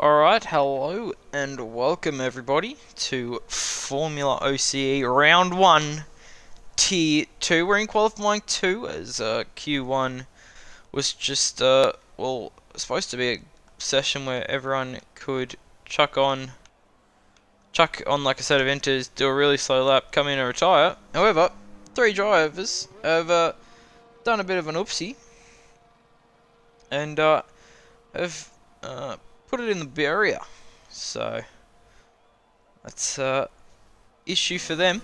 Alright, hello and welcome everybody to Formula OCE Round 1, Tier 2. We're in Qualifying 2 as Q1 was just, supposed to be a session where everyone could chuck on like a set of enters, do a really slow lap, come in and retire. However, 3 drivers have done a bit of an oopsie and have put it in the barrier, so that's issue for them.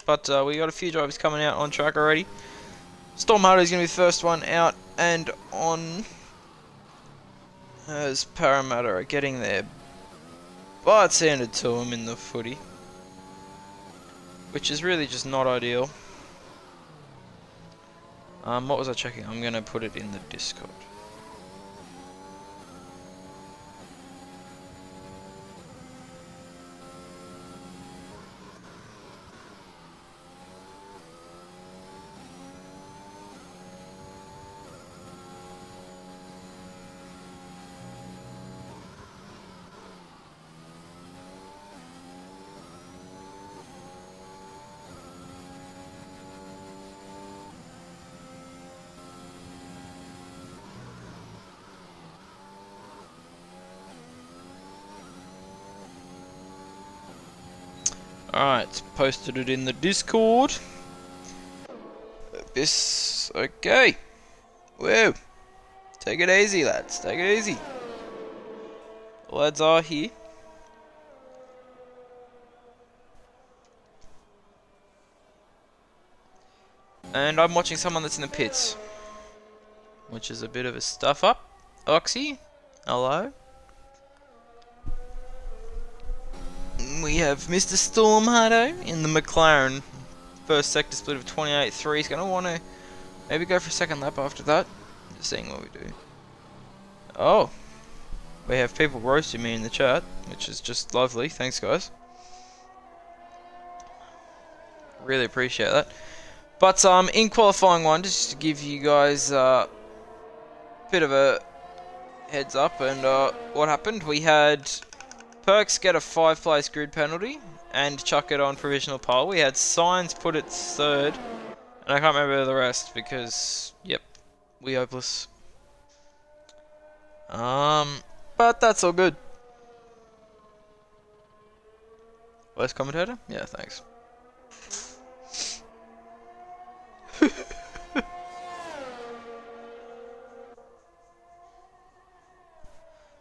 But we got a few drivers coming out on track already. Storm Harder is going to be the first one out and on, as Parramatta are getting their butts handed to them in the footy, which is really just not ideal. What was I checking? I'm going to put it in the Discord. Alright, posted it in the Discord. Okay. Whoa. Take it easy, lads. Take it easy. The lads are here. And I'm watching someone that's in the pits, which is a bit of a stuff up. Oxy, hello. We have Mr. Stormhardo in the McLaren. First sector split of 28.3. He's going to want to maybe go for a second lap after that. Just seeing what we do. Oh. We have people roasting me in the chat, which is just lovely. Thanks, guys. Really appreciate that. But in qualifying 1, just to give you guys a bit of a heads up and what happened. We had Perks get a 5-place grid penalty and chuck it on provisional pole. We had Signs put it 3rd, and I can't remember the rest because, yep, we hopeless. But that's all good. Voice commentator? Yeah, thanks.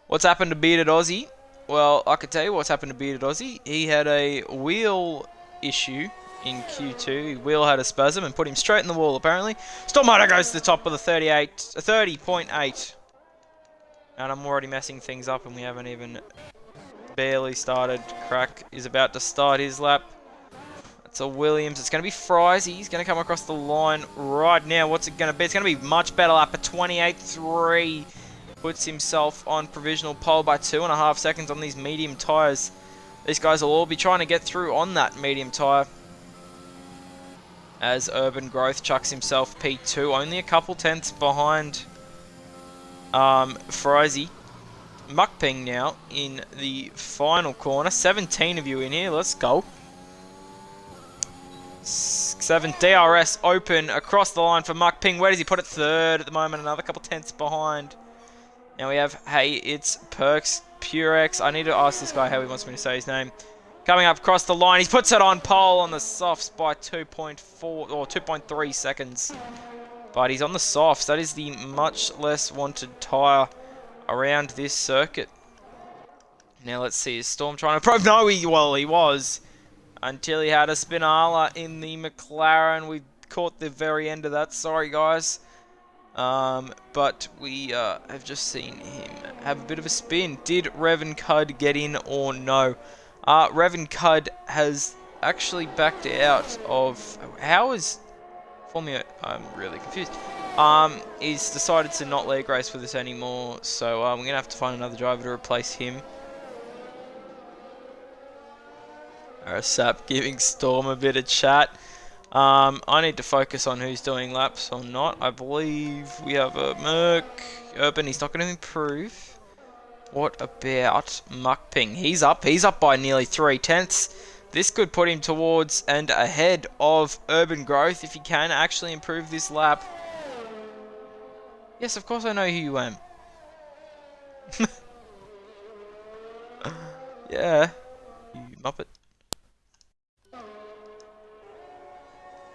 What's happened to Bearded Aussie? Well, I can tell you what's happened to Bearded Aussie. He had a wheel issue in Q2. His wheel had a spasm and put him straight in the wall, apparently. Stormharder goes to the top of the 30.8. And I'm already messing things up and we haven't even barely started. Crack is about to start his lap. That's a Williams. It's going to be Frizy. He's going to come across the line right now. What's it going to be? It's going to be much better lap at 28.3. Puts himself on provisional pole by 2.5 seconds on these medium tyres. These guys will all be trying to get through on that medium tyre. As Urban Growth chucks himself P2, only a couple tenths behind Frizy. Muckping now in the final corner. 17 of you in here, let's go. 7 DRS open across the line for Muckping. Where does he put it? 3rd at the moment, another couple tenths behind. Now we have, hey, it's Perks Purex. I need to ask this guy how he wants me to say his name. Coming up across the line, he puts it on pole on the softs by 2.4 or 2.3 seconds. But he's on the softs. That is the much less wanted tyre around this circuit. Now let's see, is Storm trying to probe? No, he was. Until he had a Spinala in the McLaren. We caught the very end of that. Sorry, guys. But we have just seen him have a bit of a spin. Did Revan Cud get in or no? Revan Cud has actually backed out of... How is... Formula... I'm really confused. He's decided to not leg race with us anymore, so we're going to have to find another driver to replace him. Sap giving Storm a bit of chat. I need to focus on who's doing laps or not. I believe we have a Merc. Urban, he's not going to improve. What about Muck Ping? He's up by nearly 3/10. This could put him towards and ahead of Urban Growth if he can actually improve this lap. Yes, of course I know who you am. Yeah, you muppet.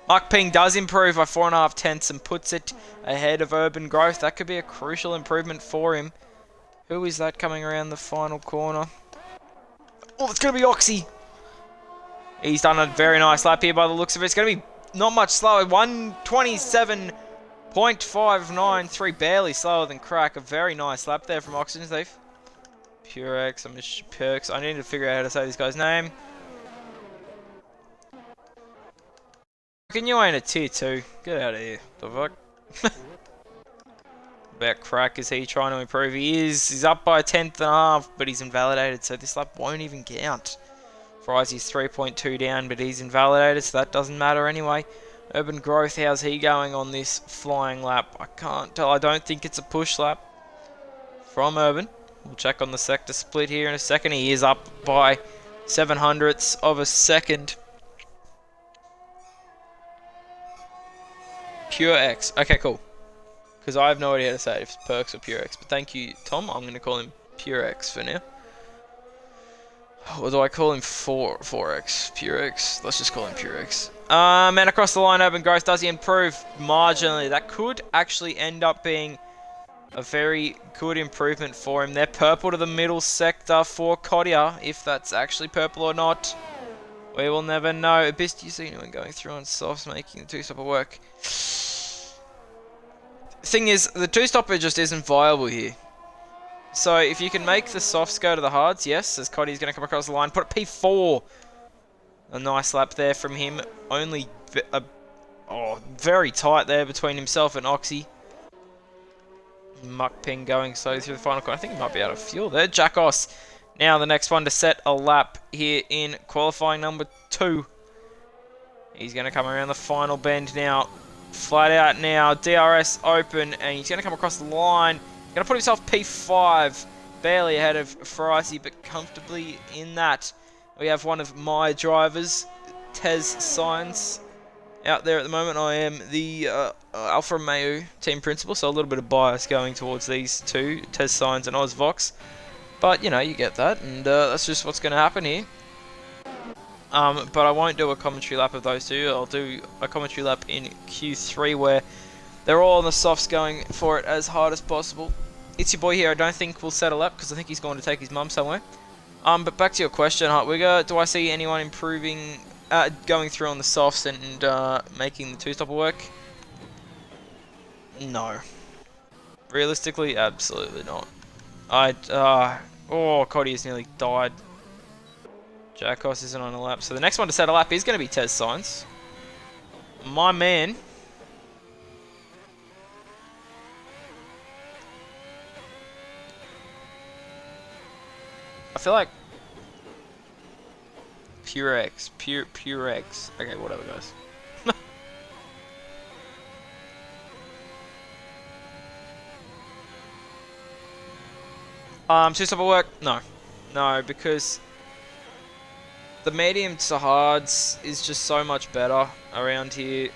Muck Ping does improve by 4.5 and puts it ahead of Urban Growth. That could be a crucial improvement for him. Who is that coming around the final corner? Oh, it's going to be Oxy. He's done a very nice lap here by the looks of it. It's going to be not much slower. 127.593, barely slower than Crack. A very nice lap there from Oxygen Thief. Purex, Perks. I need to figure out how to say this guy's name. Can you ain't a tier 2? Get out of here. The fuck? About Crack, is he trying to improve? He is. He's up by 1/10.5, but he's invalidated, so this lap won't even count. Fry's 3.2 down, but he's invalidated, so that doesn't matter anyway. Urban Growth, how's he going on this flying lap? I can't tell. I don't think it's a push lap from Urban. We'll check on the sector split here in a second. He is up by 0.07 of a second. Pure X. Okay, cool. Because I have no idea how to say it, if it's Perks or Pure X. But thank you, Tom. I'm going to call him Pure X for now. Or do I call him 4X? Pure X? Let's just call him Pure X. And across the line, Urban Growth, does he improve marginally? That could actually end up being a very good improvement for him. They're purple to the middle sector for Kodia. If that's actually purple or not, we will never know. Abyss, do you see anyone going through on softs making the two-stopper work? Thing is, the two-stopper just isn't viable here. So if you can make the softs go to the hards, yes, as Coddy's going to come across the line, put a P4. A nice lap there from him. Only very tight there between himself and Oxy. Muck Ping going slowly through the final corner. I think he might be out of fuel there. Jackos, now the next one to set a lap here in qualifying number 2. He's going to come around the final bend now. Flat out now. DRS open, and he's going to come across the line. Going to put himself P5. Barely ahead of Frizy, but comfortably in that. We have one of my drivers, Tez Science, out there at the moment. I am the Alfa Romeo team principal, so a little bit of bias going towards these two, Tez Science and Ozvox. But, you know, you get that, and that's just what's going to happen here. But I won't do a commentary lap of those two. I'll do a commentary lap in Q3 where they're all on the softs going for it as hard as possible. It's your boy here. I don't think we'll settle up because I think he's going to take his mum somewhere. But back to your question, Hartwigger, do I see anyone improving, going through on the softs and making the two-stopper work? No. Realistically, absolutely not. Oh, Cody has nearly died. Jackos isn't on a lap. So the next one to set a lap is going to be Tez Science. My man. I feel like Purex. Purex. Okay, whatever, guys. Two-stopper work? No. No, because the medium to hards is just so much better around here.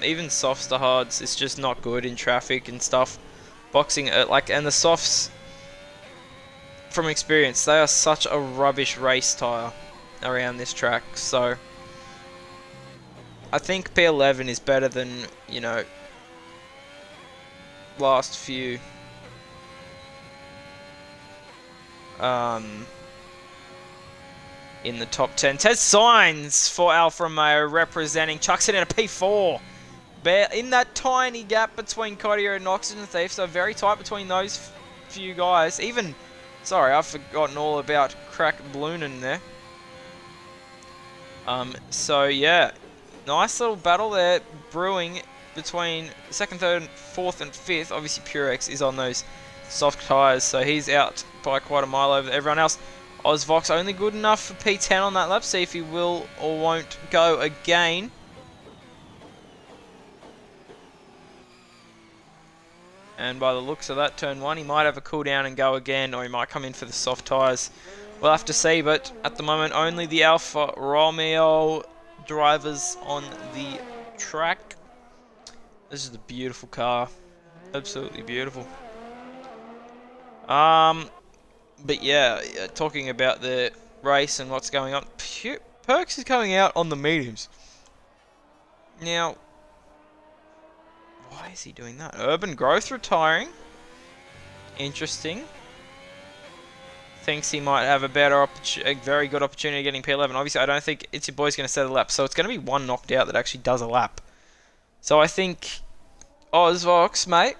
Even softs to hards is just not good in traffic and stuff. Boxing, and the softs, from experience, they are such a rubbish race tyre around this track. So I think P11 is better than, you know, last few. In the top 10. Tez Signs for Alfa Romeo representing. Chucks it in a P4. In that tiny gap between Kodia and Oxygen Thief. So very tight between those few guys. Even, sorry, I've forgotten all about Crack Bloonin there. So yeah, nice little battle there brewing between second, third, fourth and fifth. Obviously Purex is on those soft tyres, so he's out by quite a mile over everyone else. Ozvox only good enough for P10 on that lap. See if he will or won't go again. And by the looks of that, turn 1, he might have a cooldown and go again, or he might come in for the soft tyres. We'll have to see, but at the moment, only the Alfa Romeo drivers on the track. This is a beautiful car. Absolutely beautiful. But yeah, talking about the race and what's going on, Perks is coming out on the mediums. Now, why is he doing that? Urban Growth retiring. Interesting. Thinks he might have a very good opportunity getting P11. Obviously, I don't think It's Your Boy's going to set a lap, so it's going to be one knocked out that actually does a lap. So I think, Ozvox, mate,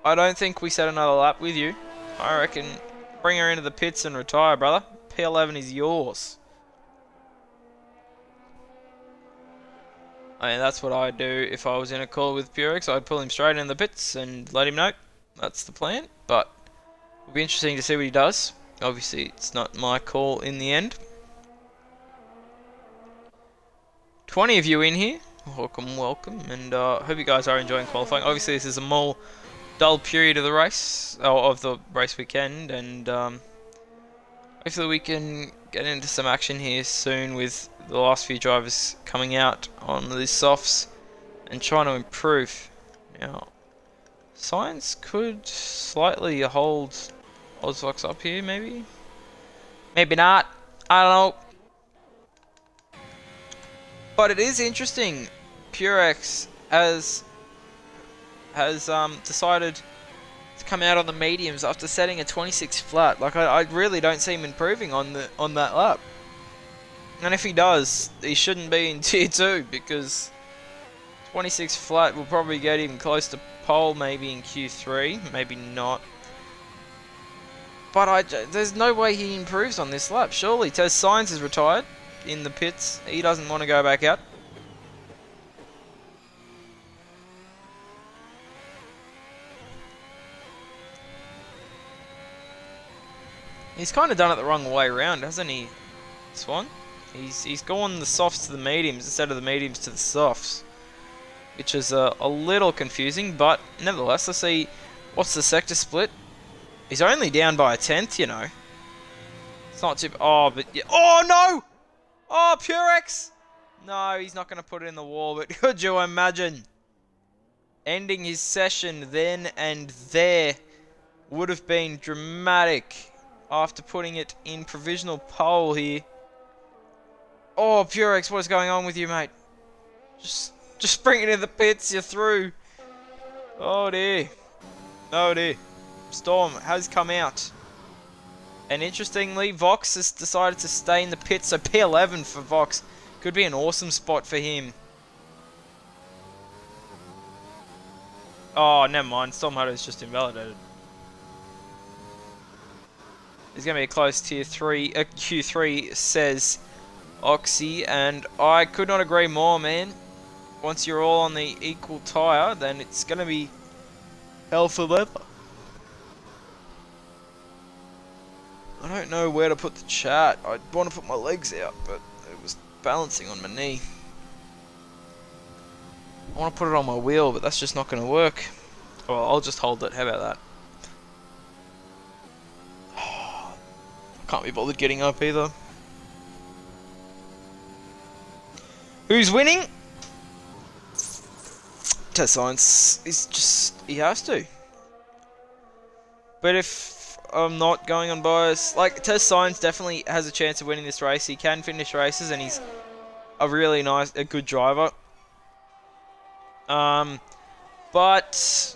I don't think we set another lap with you. I reckon bring her into the pits and retire, brother. P11 is yours. I mean, that's what I'd do if I was in a call with Purex. I'd pull him straight in the pits and let him know. That's the plan. But it'll be interesting to see what he does. Obviously, it's not my call in the end. 20 of you in here. Welcome, welcome. And hope you guys are enjoying qualifying. Obviously, this is a more dull period of the race, of the race weekend. And hopefully we can get into some action here soon with the last few drivers coming out on the softs and trying to improve. Now, Science could slightly hold Ozvox up here, maybe? Maybe not. I don't know. But it is interesting. Purex has decided to come out on the mediums after setting a 26 flat. Like I really don't see him improving on that lap. And if he does, he shouldn't be in tier 2 because 26 flat will probably get him close to pole, maybe in Q3, maybe not. But there's no way he improves on this lap. Surely Tez Science is retired in the pits. He doesn't want to go back out. He's kind of done it the wrong way around, hasn't he, Swan? He's gone the softs to the mediums instead of the mediums to the softs, which is a little confusing, but nevertheless, let's see what's the sector split. He's only down by a 10th, you know. It's not too... Oh, but... Yeah. Oh, no! Oh, Purex! No, he's not going to put it in the wall, but could you imagine? Ending his session then and there would have been dramatic after putting it in provisional pole here. Oh, Purex, what is going on with you, mate? Just bring it in the pits, you're through. Oh, dear. Oh, dear. Storm has come out. And interestingly, Vox has decided to stay in the pits, so P11 for Vox could be an awesome spot for him. Oh, never mind. Storm Hunter's just invalidated. There's going to be a close tier 3, Q3, says Oxy, and I could not agree more, man. Once you're all on the equal tyre, then it's going to be hell for leather. I don't know where to put the chat. I want to put my legs out, but it was balancing on my knee. I want to put it on my wheel, but that's just not going to work. Well, I'll just hold it. How about that? Can't be bothered getting up either. Who's winning? Test Science is just... he has to. But if I'm not going on bias... like, Test Science definitely has a chance of winning this race. He can finish races and he's a really a good driver. But...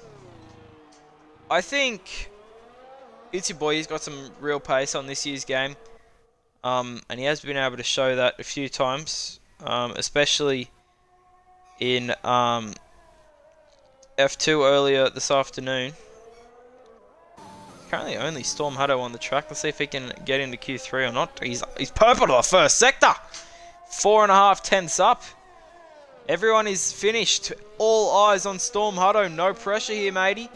I think... It's Your Boy, he's got some real pace on this year's game. And he has been able to show that a few times. Especially in F2 earlier this afternoon. Currently only Storm Hutto on the track. Let's see if he can get into Q3 or not. He's purple to the first sector. 4.5 tenths up. Everyone is finished. All eyes on Storm Hutto. No pressure here, matey.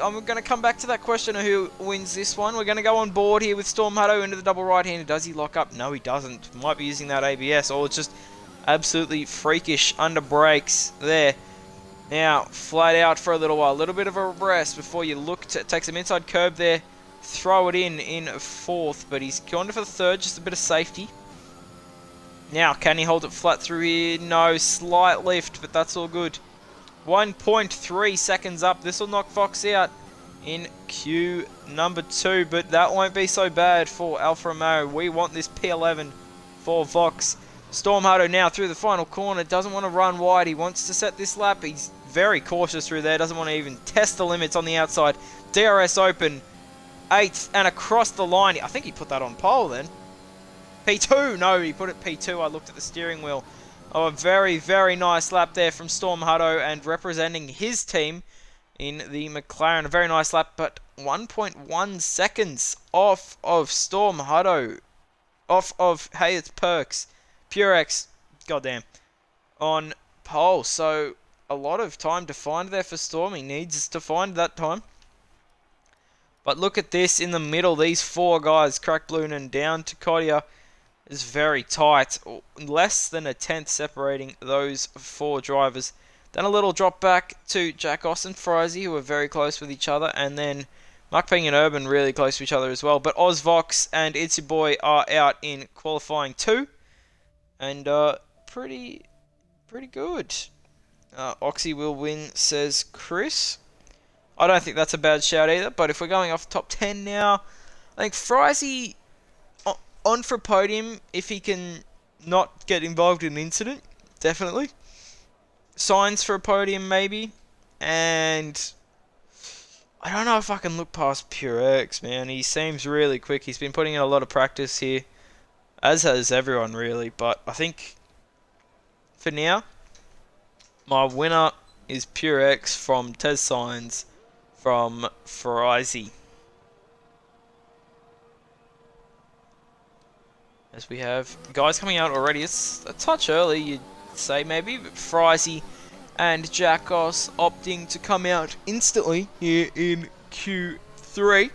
I'm going to come back to that question of who wins this one. We're going to go on board here with Storm Hutto into the double right-hander. Does he lock up? No, he doesn't. Might be using that ABS, or it's just absolutely freakish under brakes there. Now, flat out for a little while. A little bit of a rest before you look to take some inside curb there. Throw it in fourth, but he's gone for the third, just a bit of safety. Now, can he hold it flat through here? No, slight lift, but that's all good. 1.3 seconds up. This will knock Fox out in Q number 2, but that won't be so bad for Alfa Romeo. We want this P11 for Vox. Storm Hutto now through the final corner. Doesn't want to run wide. He wants to set this lap. He's very cautious through there. Doesn't want to even test the limits on the outside. DRS open. 8th and across the line. I think he put that on pole then. P2. No, he put it P2. I looked at the steering wheel. Oh, a very, very nice lap there from Storm Hutto and representing his team in the McLaren. A very nice lap, but 1.1 seconds off of Storm Hutto. Off of, hey, it's Perks. Purex, goddamn, on pole. So, a lot of time to find there for Storm. He needs to find that time. But look at this in the middle. These 4 guys, Crackblunen down to Kodia, is very tight. Less than a 10th separating those 4 drivers. Then a little drop back to Jack Oss and Frizy, who are very close with each other. And then Mark Ping and Urban really close to each other as well. But Ozvox and Itsy Boy are out in qualifying 2. And pretty good. Oxy will win, says Chris. I don't think that's a bad shout either. But if we're going off top 10 now, I think Frizy on for a podium if he can not get involved in an incident. Definitely. Signs for a podium maybe. And I don't know if I can look past Purex, man. He seems really quick. He's been putting in a lot of practice here. As has everyone, really. But I think, for now, my winner is Purex from Tez Signs from Frizy. As we have guys coming out already. It's a touch early, you'd say, maybe. But Frizy and Jackos opting to come out instantly here in Q3.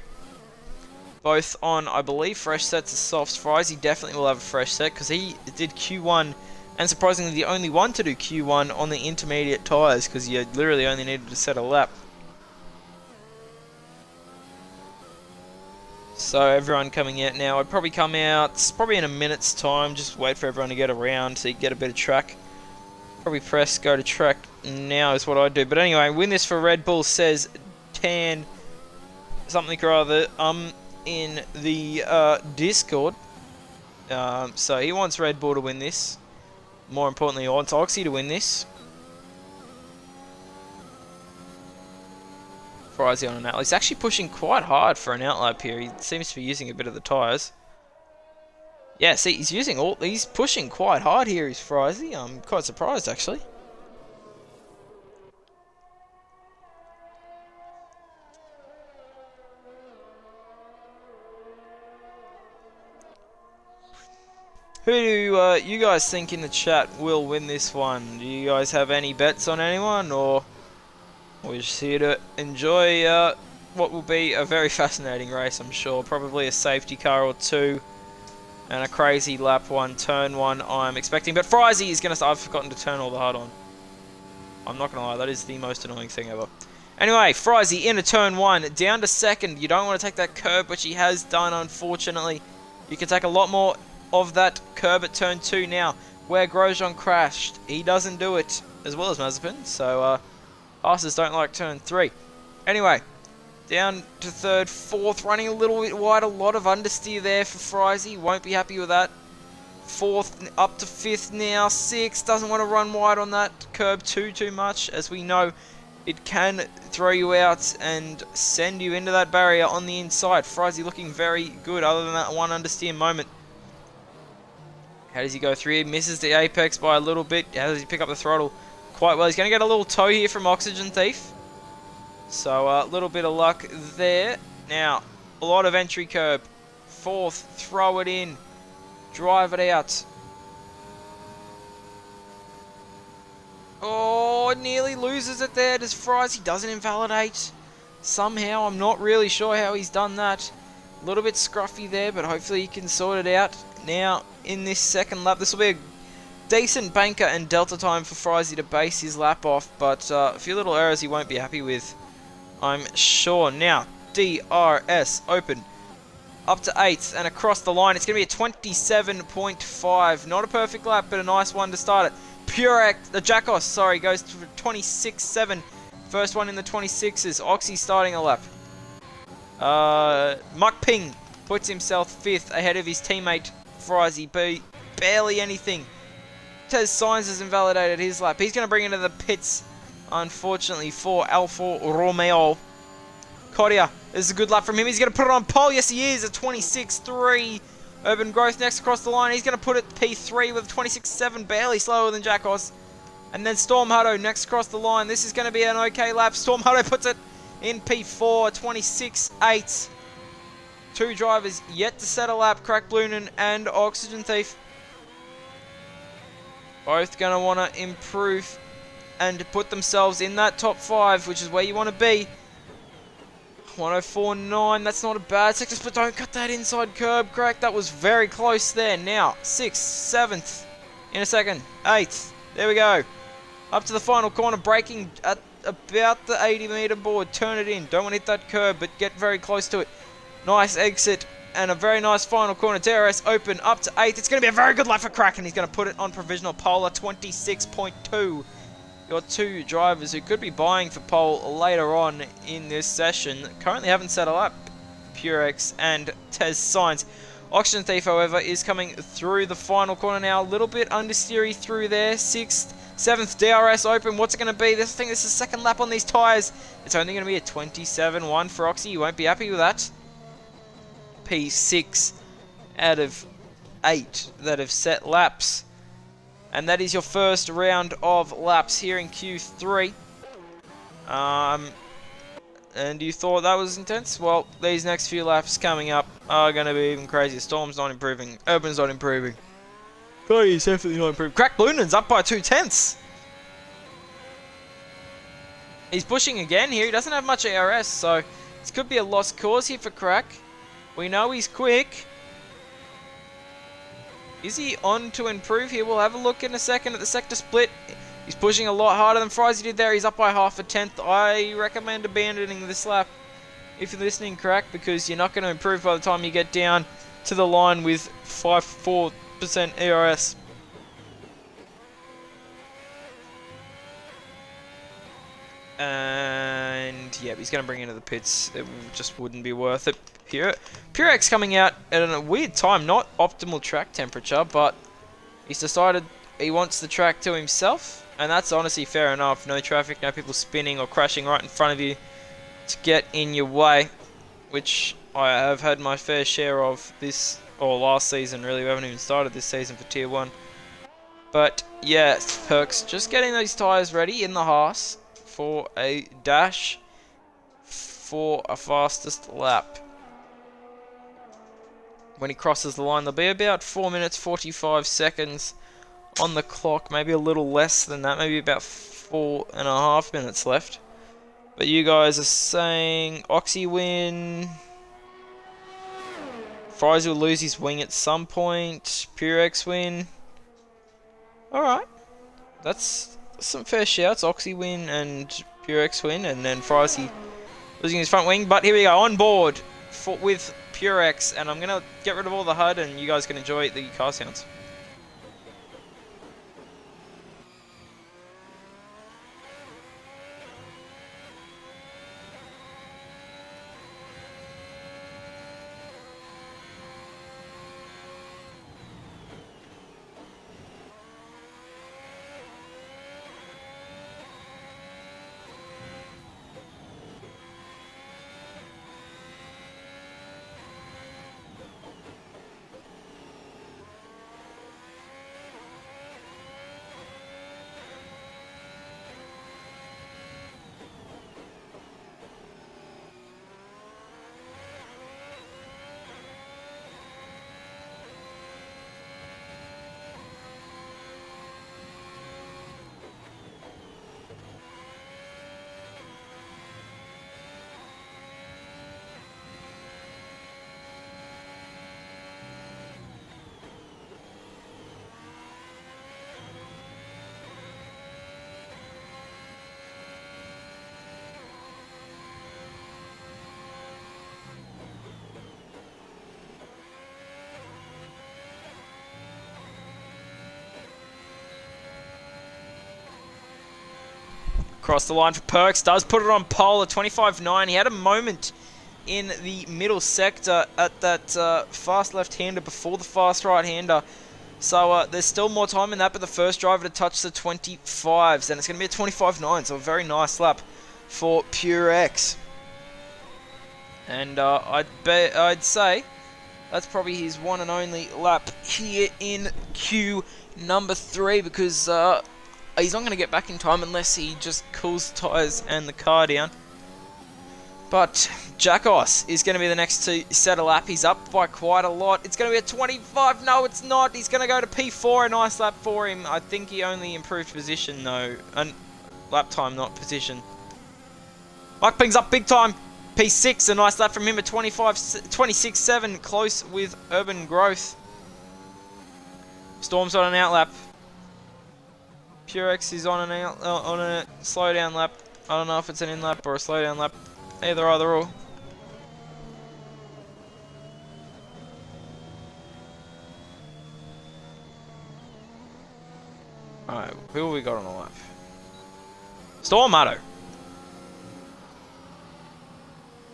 Both on, I believe, fresh sets of softs. Frizy definitely will have a fresh set because he did Q1 and surprisingly the only one to do Q1 on the intermediate tyres because you literally only needed to set a lap. So everyone coming out now. I'd probably come out probably in a minute's time. Just wait for everyone to get around so you get a bit of track. Probably press go to track now is what I do. But anyway, win this for Red Bull, says Tan something or other. In the Discord. So he wants Red Bull to win this. More importantly, he wants Oxy to win this. Frizy on an outlap. He's actually pushing quite hard for an outlap here. He seems to be using a bit of the tyres. Yeah, see, he's pushing quite hard here, is Frizy. I'm quite surprised, actually. Who do you guys think in the chat will win this one? Do you guys have any bets on anyone, or we're just here to enjoy what will be a very fascinating race, I'm sure. Probably a safety car or 2 and a crazy lap 1, turn 1 I'm expecting. But Frizy is going to... I've forgotten to turn all the HUD on. I'm not going to lie, that is the most annoying thing ever. Anyway, Frizy into turn 1, down to second. You don't want to take that curb, which he has done, unfortunately. You can take a lot more of that curb at turn 2 now, where Grosjean crashed. He doesn't do it, as well as Mazepin, so passes don't like turn 3. Anyway, down to third, fourth, running a little bit wide, a lot of understeer there for Frizy, won't be happy with that. Fourth, up to fifth now, sixth, doesn't want to run wide on that curb too much, as we know it can throw you out and send you into that barrier on the inside. Frizy looking very good, other than that one understeer moment. How does he go through here? Misses the apex by a little bit. How does he pick up the throttle? Quite well. He's going to get a little tow here from Oxygen Thief. So a little bit of luck there. Now, a lot of entry curb. Fourth, throw it in. Drive it out. Oh, nearly loses it there. Does Frizy doesn't invalidate. Somehow, I'm not really sure how he's done that. A little bit scruffy there, but hopefully he can sort it out. Now, in this second lap, this will be decent banker and delta time for Frizy to base his lap off, but a few little errors he won't be happy with, I'm sure. Now, DRS open. Up to 8th and across the line. It's going to be a 27.5. Not a perfect lap, but a nice one to start it. The Jackos, sorry, goes to 26.7. First one in the 26s. Oxy starting a lap. Muck Ping puts himself 5th ahead of his teammate Frizy B. Barely anything. Tez Sainz has invalidated his lap. He's going to bring into the pits, unfortunately, for Alfa Romeo. Cordia, this is a good lap from him. He's going to put it on pole. Yes, he is. A 26.3. Urban Growth next across the line. He's going to put it P3 with 26.7. Barely slower than Jackos. And then Storm Hutto next across the line. This is going to be an okay lap. Storm Hutto puts it in P4. 26.8. Two drivers yet to set a lap. Crack Bloonin and Oxygen Thief. Both going to want to improve and put themselves in that top 5, which is where you want to be. 104.9, that's not a bad sector, but don't cut that inside curb, Crack. That was very close there. Now, 6th, 7th, in a second, 8th. There we go. Up to the final corner, braking at about the 80 meter board. Turn it in. Don't want to hit that curb, but get very close to it. Nice exit and a very nice final corner. DRS open up to 8th. It's going to be a very good lap for Crack, and he's going to put it on provisional pole at 26.2. Your two drivers who could be buying for pole later on in this session currently haven't set a lap. Purex and Tez Sainz. Oxygen Thief, however, is coming through the final corner now. A little bit understeery through there. 6th, 7th, DRS open. What's it going to be? I think this is the second lap on these tyres. It's only going to be a 27.1 for Oxy. You won't be happy with that. P6 out of 8 that have set laps. And that is your first round of laps here in Q3. And you thought that was intense? Well, these next few laps coming up are going to be even crazier. Storm's not improving. Urban's not improving. Oh, he's definitely not improving. Crack Bloonin's up by 2/10. He's pushing again here. He doesn't have much ARS, so this could be a lost cause here for Crack. We know he's quick. Is he on to improve here? We'll have a look in a second at the sector split. He's pushing a lot harder than Frizy did there. He's up by half a 10th. I recommend abandoning this lap if you're listening, Crack, because you're not going to improve by the time you get down to the line with 4% ERS. And yeah, he's going to bring into the pits. It just wouldn't be worth it. Purex coming out at a weird time, not optimal track temperature, but he's decided he wants the track to himself, and that's honestly fair enough. No traffic, no people spinning or crashing right in front of you to get in your way, which I have had my fair share of this, or last season really. We haven't even started this season for Tier 1. But yeah, Perks, just getting those tyres ready in the Haas for a dash for a fastest lap. When he crosses the line, there'll be about 4 minutes 45 seconds on the clock, maybe a little less than that, maybe about 4.5 minutes left. But you guys are saying Oxy win. Fries will lose his wing at some point. Purex win. Alright. That's some fair shouts. Oxy win and Purex win, and then Fries losing his front wing. But here we go, on board with Purex, and I'm going to get rid of all the HUD and you guys can enjoy the car sounds. Across the line for Perks, does put it on pole at 25.9. He had a moment in the middle sector at that fast left-hander before the fast right-hander. So there's still more time in that, but the first driver to touch the 25s, and it's going to be a 25.9, so a very nice lap for PureX. And I'd say that's probably his one and only lap here in Q number 3, because he's not going to get back in time unless he just cools the tyres and the car down. But Jacos is going to be the next to set a lap. He's up by quite a lot. It's going to be a 25. No, it's not. He's going to go to P4. A nice lap for him. I think he only improved position, though. And lap time, not position. Mike Ping's up big time. P6. A nice lap from him at 26.7. Close with Urban Growth. Storm's on an out lap. Purex is on a slow down lap. I don't know if it's an in lap or a slow down lap. Either or. Alright, who have we got on the lap? Stormato.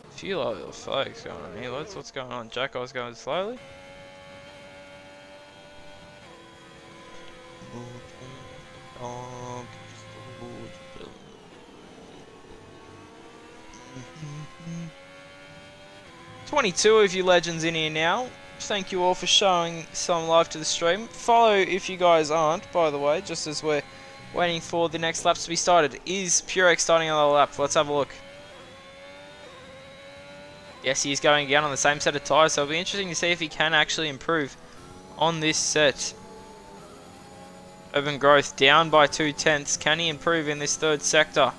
A few little folks going on here. What's going on? Jacko's going slowly. Oh. 22 of you legends in here now. Thank you all for showing some love to the stream. Follow if you guys aren't, by the way, just as we're waiting for the next laps to be started. Is Purex starting another lap? Let's have a look. Yes, he is going again on the same set of tyres, so it'll be interesting to see if he can actually improve on this set. Urban Growth down by 0.2. Can he improve in this third sector?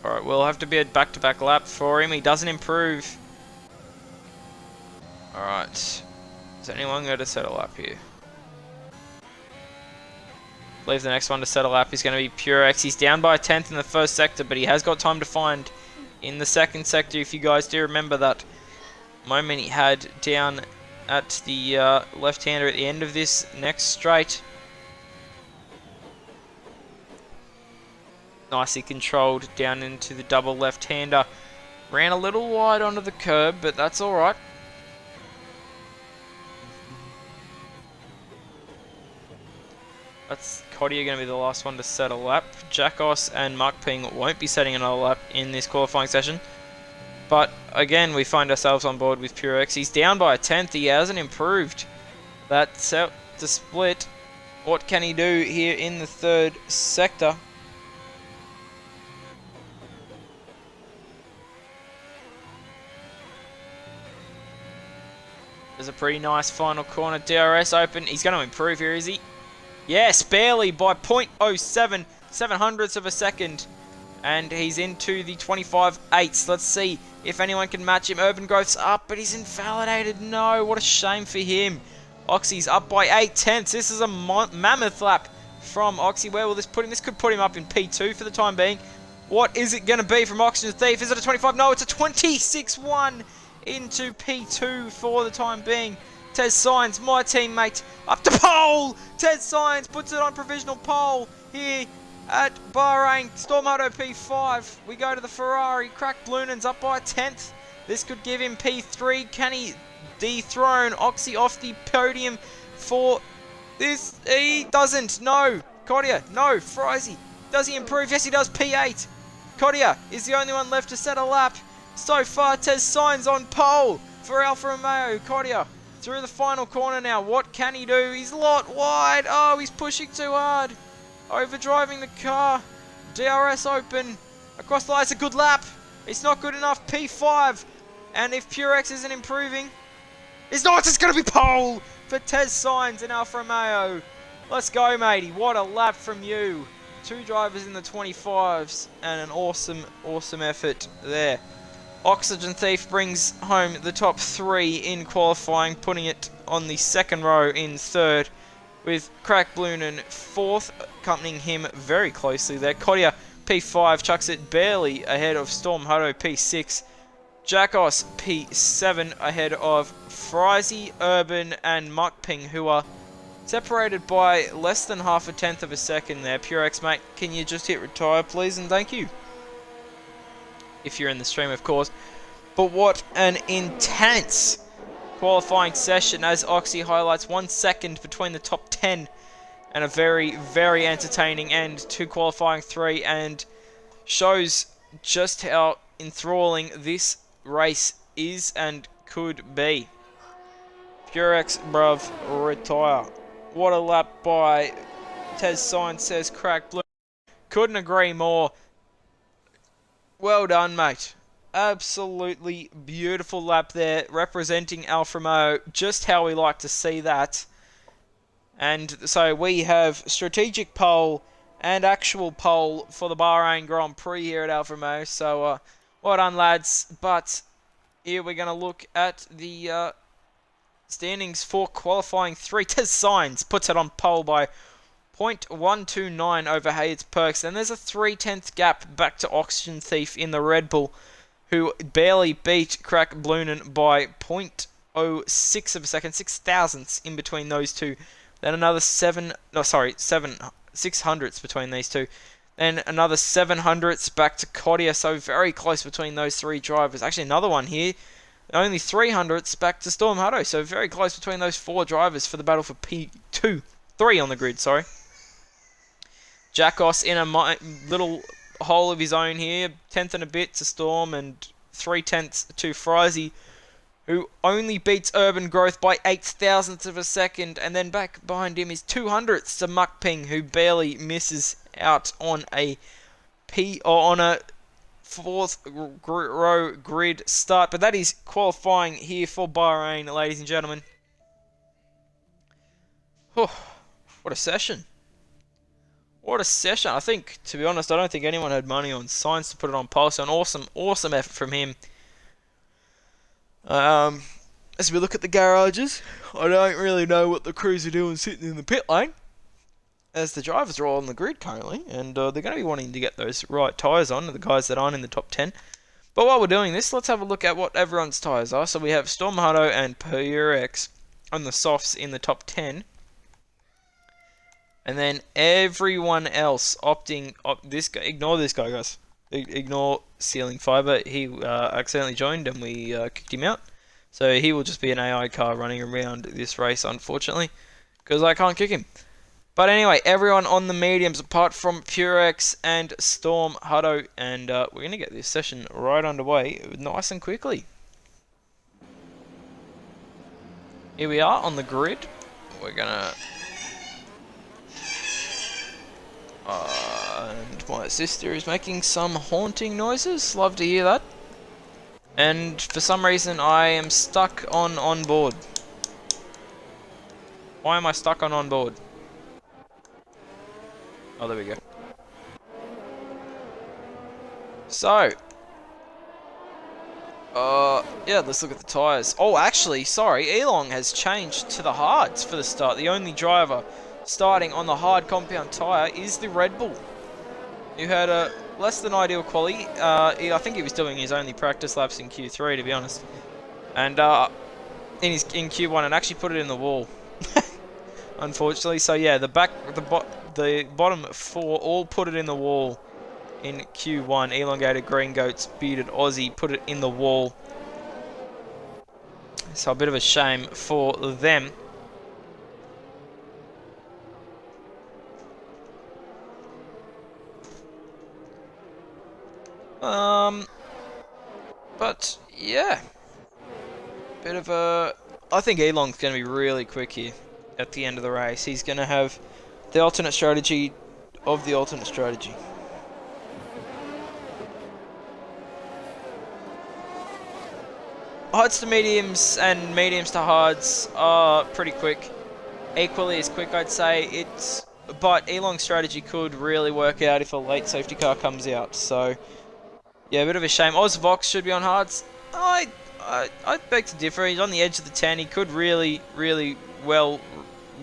Alright, we'll have to be a back-to-back lap for him. He doesn't improve. Alright. Is anyone going to set a lap here? I believe the next one to set a lap is going to be Purex. He's down by 1/10 in the first sector, but he has got time to find in the second sector. If you guys do remember that moment he had down at the left-hander at the end of this next straight. Nicely controlled down into the double left-hander. Ran a little wide onto the curb, but that's alright. That's Cody going to be the last one to set a lap. Jacos and Mark Ping won't be setting another lap in this qualifying session. But again, we find ourselves on board with Purex. He's down by 1/10. He hasn't improved that set to split. What can he do here in the third sector? There's a pretty nice final corner. DRS open. He's going to improve here, is he? Yes, barely by 0.07, 7/100ths of a second. And he's into the 25.8s. Let's see if anyone can match him. Urban Growth's up, but he's invalidated. No, what a shame for him. Oxy's up by 0.8. This is a mammoth lap from Oxy. Where will this put him? This could put him up in P2 for the time being. What is it going to be from Oxygen Thief? Is it a 25? No, it's a 26.1 into P2 for the time being. Tez Signs, my teammate, up to pole. Tez Signs puts it on provisional pole here at Bahrain. Stormato P5. We go to the Ferrari. Crack Bloonen's up by 1/10. This could give him P3. Can he dethrone Oxy off the podium for this? He doesn't. No. Kodia. No. Frizy. Does he improve? Yes, he does. P8. Kodia is the only one left to set a lap. So far, Tez Signs on pole for Alfa Romeo. Kodia through the final corner now. What can he do? He's a lot wide. Oh, he's pushing too hard. Overdriving the car. DRS open. Across the line. It's a good lap. It's not good enough. P5. And if Purex isn't improving, it's not. It's going to be pole for Tez Signs and Alfa Romeo. Let's go, matey. What a lap from you. Two drivers in the 25s and an awesome, awesome effort there. Oxygen Thief brings home the top 3 in qualifying, putting it on the second row in third, with Crack Bloonen fourth, accompanying him very closely there. Kodia P5 chucks it barely ahead of Storm Hutto P6. Jackos P7 ahead of Frizy, Urban, and Muckping, who are separated by less than half a tenth of a second there. Purex, mate, can you just hit retire, please, and thank you. If you're in the stream, of course. But what an intense qualifying session, as Oxy highlights. 1 second between the top 10, and a very, very entertaining end to qualifying 3, and shows just how enthralling this race is and could be. Purex, bruv, retire. What a lap by Tez Sign, says Crack Blue. Couldn't agree more. Well done, mate. Absolutely beautiful lap there, representing Alfa Romeo, just how we like to see that. And so we have strategic pole and actual pole for the Bahrain Grand Prix here at Alfa Romeo. So well done, lads. But here we're going to look at the standings for qualifying 3. Tez Signs puts it on pole by 0.129 over Hayes Perks. And there's a 3/10 gap back to Oxygen Thief in the Red Bull, who barely beat Crack Bloonin by 0.06 of a second, 6 thousandths in between those two. Then another 6 hundredths between these two. Then another 7 hundredths back to Kodia, so very close between those 3 drivers. Actually, another one here, only 3 hundredths back to Storm Hutto, so very close between those 4 drivers for the battle for P3 on the grid, sorry. Jackos in a little hole of his own here, 10th and a bit to Storm and 3/10 to Frizy, who only beats Urban Growth by 8 thousandths of a second, and then back behind him is 2 hundredths to Muckping, who barely misses out on a fourth row grid start. But that is qualifying here for Bahrain, ladies and gentlemen. What a session. What a session. I think, to be honest, I don't think anyone had money on Science to put it on pole, so an awesome effort from him. As we look at the garages, I don't really know what the crews are doing sitting in the pit lane, as the drivers are all on the grid currently, and they're going to be wanting to get those right tyres on, the guys that aren't in the top 10. But while we're doing this, let's have a look at what everyone's tyres are. So we have Storm Hutto and Purex on the softs in the top 10. And then everyone else opting... ignore this guy, guys. Ignore Ceiling Fiber. He accidentally joined and we kicked him out. So he will just be an AI car running around this race, unfortunately, because I can't kick him. But anyway, everyone on the mediums apart from Purex and Storm Hutto. And we're going to get this session right underway nice and quickly. Here we are on the grid. We're going to... and my sister is making some haunting noises. Love to hear that. And for some reason I am stuck on onboard. Why am I stuck on onboard? Oh, there we go. So, yeah, let's look at the tyres. Oh, actually, sorry, Elong has changed to the hards for the start. The only driver starting on the hard compound tyre is the Red Bull, who had a less than ideal quality. I think he was doing his only practice laps in Q3, to be honest, and in Q1, and actually put it in the wall, unfortunately. So yeah, the bottom 4 all put it in the wall in Q1. Elongated Green Goats, Bearded Aussie put it in the wall. So a bit of a shame for them. But yeah, bit of a... I think Elong's going to be really quick here at the end of the race. He's going to have the alternate strategy of the alternate strategy. Hards to mediums and mediums to hards are pretty quick. Equally as quick, I'd say. But Elong's strategy could really work out if a late safety car comes out. So yeah, a bit of a shame. Ozvox should be on hards. I beg to differ. He's on the edge of the 10. He could really well,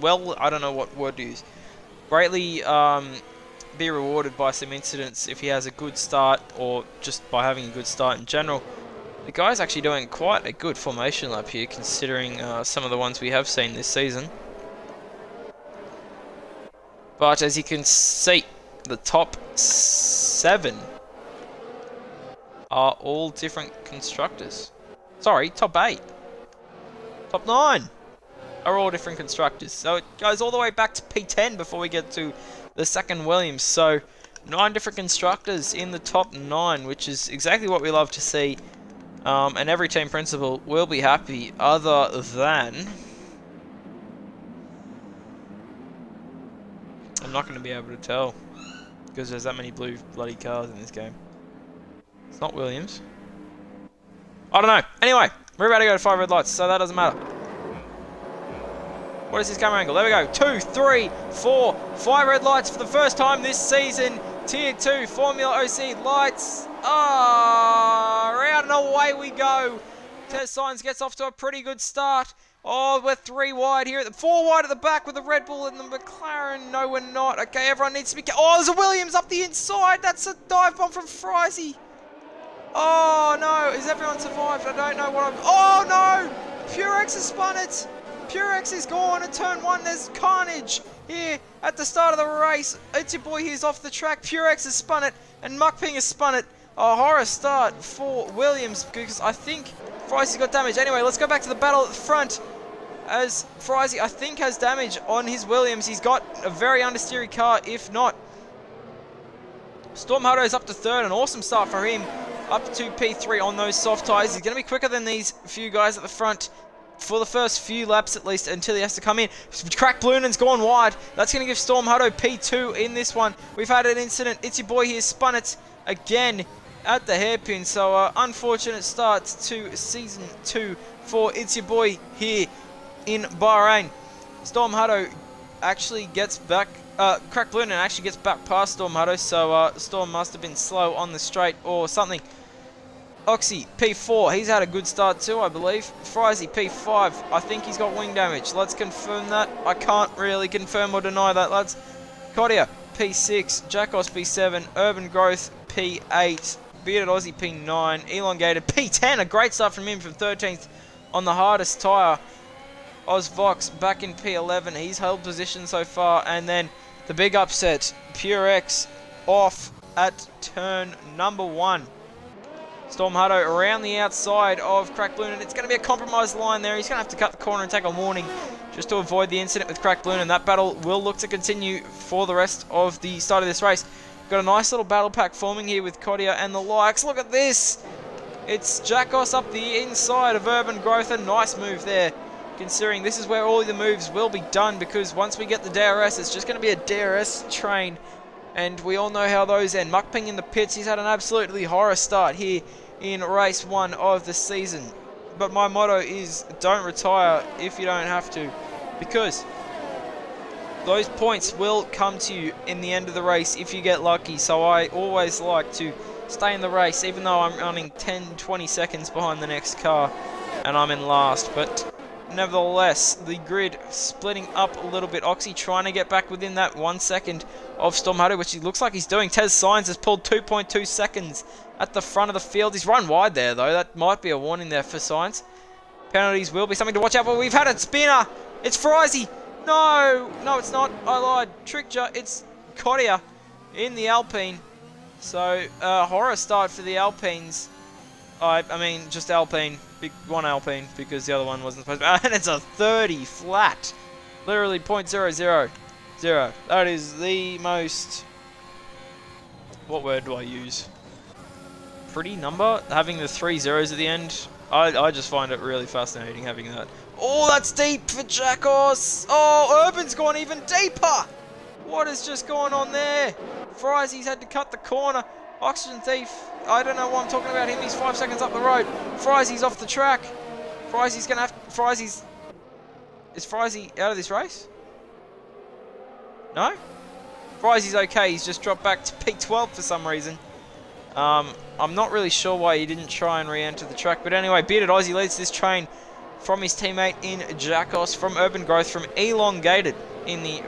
I don't know what word to use, greatly be rewarded by some incidents if he has a good start, or just by having a good start in general. The guy's actually doing quite a good formation lap here, considering some of the ones we have seen this season. But as you can see, the top 7 are all different constructors. Sorry, top 8. Top 9 are all different constructors. So it goes all the way back to P10 before we get to the second Williams. So 9 different constructors in the top 9, which is exactly what we love to see. And every team principal will be happy, other than... I'm not going to be able to tell, because there's that many blue bloody cars in this game. It's not Williams. I don't know. Anyway, we're about to go to 5 red lights, so that doesn't matter. What is this camera angle? There we go. 2, 3, 4, 5 red lights for the first time this season. Tier 2 FormulaOCE lights. Round and away we go. Test Signs gets off to a pretty good start. Oh, we're 3 wide here. 4 wide at the back with the Red Bull and the McLaren. No, we're not. Okay, everyone needs to be... Oh, there's a Williams up the inside. That's a dive bomb from Frizy. Oh, no. Is everyone survived? I don't know what I'm... Oh, no. Purex has spun it. Purex is gone at turn 1. There's carnage here at the start of the race. It's your boy he's off the track. Purex has spun it, and Muckping has spun it. A horror start for Williams, because I think Frizy got damage. Anyway, let's go back to the battle at the front, as Frizy, I think, has damage on his Williams. He's got a very understeery car, if not. Storm Hutto's up to 3rd, an awesome start for him. Up to P3 on those soft tyres. He's going to be quicker than these few guys at the front, for the first few laps at least, until he has to come in. Crack Bloonen's gone wide. That's going to give Storm Hutto P2 in this one. We've had an incident. It's your boy here, spun it again at the hairpin. So unfortunate start to Season 2 for It's Your Boy here in Bahrain. Storm Hutto actually gets back. Crack Bloonen actually gets back past Storm Hutto. So Storm must have been slow on the straight or something. Oxy, P4, he's had a good start too, I believe. Frizy, P5, I think he's got wing damage. Let's confirm that. I can't really confirm or deny that, lads. Kodia, P6, Jackos, P7, Urban Growth, P8, Bearded Aussie, P9, Elongated, P10, a great start from him from 13th on the hardest tyre. Ozvox back in P11, he's held position so far. And then the big upset, Purex off at turn number 1. Storm Hutto around the outside of Crack Bloon, and it's going to be a compromised line there. He's going to have to cut the corner and take a warning just to avoid the incident with Crack Bloon, and that battle will look to continue for the rest of the start of this race. Got a nice little battle pack forming here with Kodia and the likes. Look at this! It's Jackos up the inside of Urban Growth. A nice move there, considering this is where all the moves will be done, because once we get the DRS, it's just going to be a DRS train. And we all know how those end. Muckping in the pits, he's had an absolutely horror start here in race 1 of the season. But my motto is, don't retire if you don't have to, because those points will come to you in the end of the race if you get lucky. So I always like to stay in the race, even though I'm running 10-20 seconds behind the next car and I'm in last. But nevertheless, the grid splitting up a little bit. Oxy trying to get back within that 1 second of Storm Hutto, which he looks like he's doing. Tez Signs has pulled 2.2 seconds at the front of the field. He's run wide there, though. That might be a warning there for Signs. Penalties will be something to watch out for. We've had a spinner. It's Frizy. No, it's not. I lied. Tricked you. It's Kodia in the Alpine. So, horror start for the Alpines. I mean, just Alpine. One Alpine, because the other one wasn't supposed to be. And it's a 30 flat. Literally .000. That is the most... What word do I use? Pretty number? Having the 3 zeros at the end. I just find it really fascinating having that. Oh, that's deep for Jackos. Oh, Urban's gone even deeper. What is just going on there? Frizy's had to cut the corner. Oxygen Thief, I don't know why I'm talking about him. He's 5 seconds up the road. Frizy's off the track. Frizy's going to have... Is Frizy out of this race? No? Frizy's okay. He's just dropped back to P12 for some reason. I'm not really sure why he didn't try and re-enter the track. But anyway, Bearded Aussie leads this train from his teammate in Jackos, from Urban Growth, from Elongated in the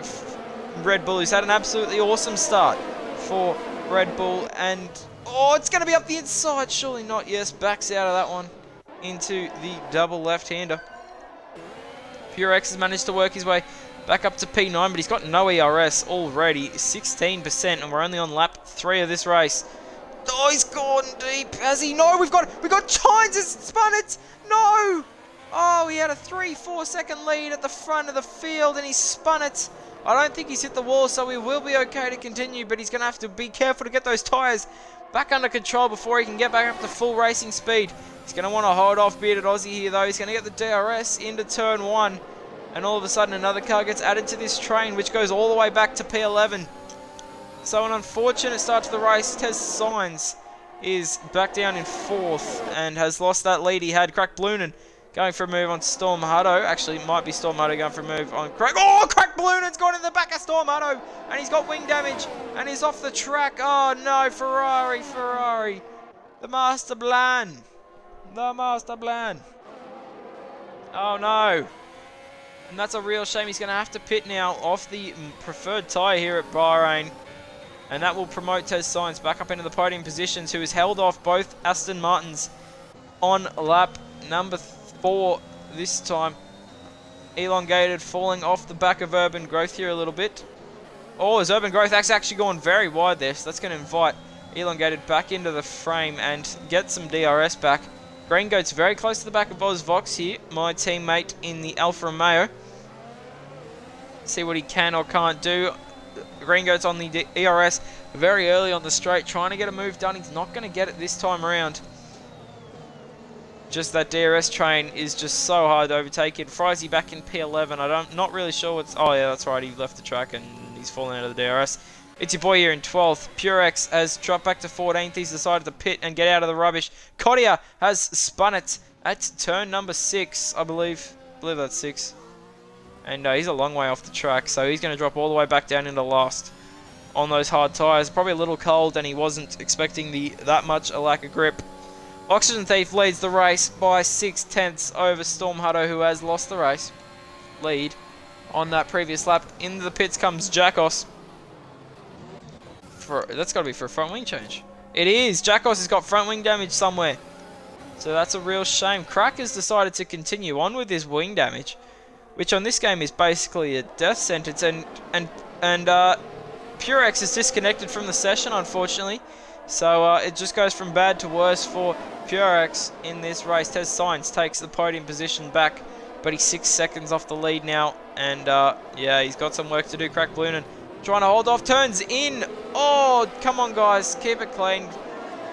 Red Bull, who's had an absolutely awesome start for Red Bull. And Oh, it's going to be up the inside. Surely not. Yes, backs out of that one into the double left-hander. Purex has managed to work his way back up to P9, but he's got no ERS already. 16%, and we're only on lap 3 of this race. Oh, he's gone deep. Has he? No, we've got Chines has spun it. No. Oh, he had a 3-4 second lead at the front of the field, and he spun it. I don't think he's hit the wall, so we will be okay to continue, but he's going to have to be careful to get those tyres back under control before he can get back up to full racing speed. He's going to want to hold off Bearded Aussie here, though. He's going to get the DRS into turn 1, and all of a sudden another car gets added to this train, which goes all the way back to P11. So an unfortunate start to the race. Tez Signs is back down in 4th and has lost that lead he had. Crack Blunen going for a move on Storm Hutto. Actually, it might be Storm Hutto going for a move on Crack. Oh, Crack Blunen's gone in the back of Storm Hutto, and he's got wing damage, and he's off the track. Oh no, Ferrari. The Master Plan. Oh no. And that's a real shame. He's going to have to pit now off the preferred tyre here at Bahrain. And that will promote Tez Signs back up into the podium positions, who has held off both Aston Martins on lap number 4 this time. Elongated, falling off the back of Urban Growth here a little bit. Oh, as Urban Growth has actually gone very wide there, so that's going to invite Elongated back into the frame and get some DRS back. Green Goat's very close to the back of Ozvox here, my teammate in the Alfa Romeo. See what he can or can't do. Green Goat's on the ERS very early on the straight, trying to get a move done. He's not going to get it this time around. Just that DRS train is just so hard to overtake it. Frizy back in P11. I'm not really sure what's... Oh yeah, that's right. He left the track and he's fallen out of the DRS. It's your boy here in 12th. Purex has dropped back to 14th. He's decided to pit and get out of the rubbish. Kodia has spun it at turn number 6, I believe. I believe that's 6. And he's a long way off the track, so he's going to drop all the way back down into last on those hard tyres. Probably a little cold, and he wasn't expecting that much a lack of grip. Oxygen Thief leads the race by 6/10 over Storm Hutto, who has lost the race lead on that previous lap. Into the pits comes Jackos. That's got to be for a front wing change. It is. Jackos has got front wing damage somewhere, so that's a real shame. Crack has decided to continue on with his wing damage, which on this game is basically a death sentence, and Purex is disconnected from the session, unfortunately. So it just goes from bad to worse for Purex in this race. Tez Signs takes the podium position back, but he's 6 seconds off the lead now, and yeah, he's got some work to do. Crack Blunen trying to hold off, turns in. Oh, come on guys, keep it clean.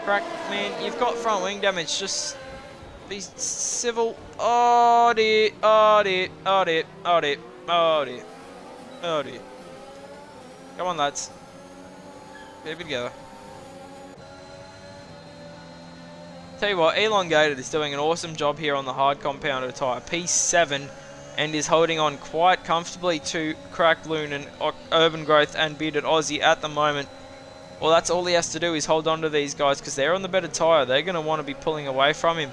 Crack, man, you've got front wing damage, just... be civil. Oh dear, oh dear, oh dear, oh dear, oh dear, oh dear. Come on lads, keep it together. Tell you what, Elongated is doing an awesome job here on the hard compounded tyre, P7, and is holding on quite comfortably to Crack Blunen and Urban Growth and Bearded Aussie at the moment. Well, that's all he has to do is hold on to these guys, because they're on the better tyre. They're going to want to be pulling away from him.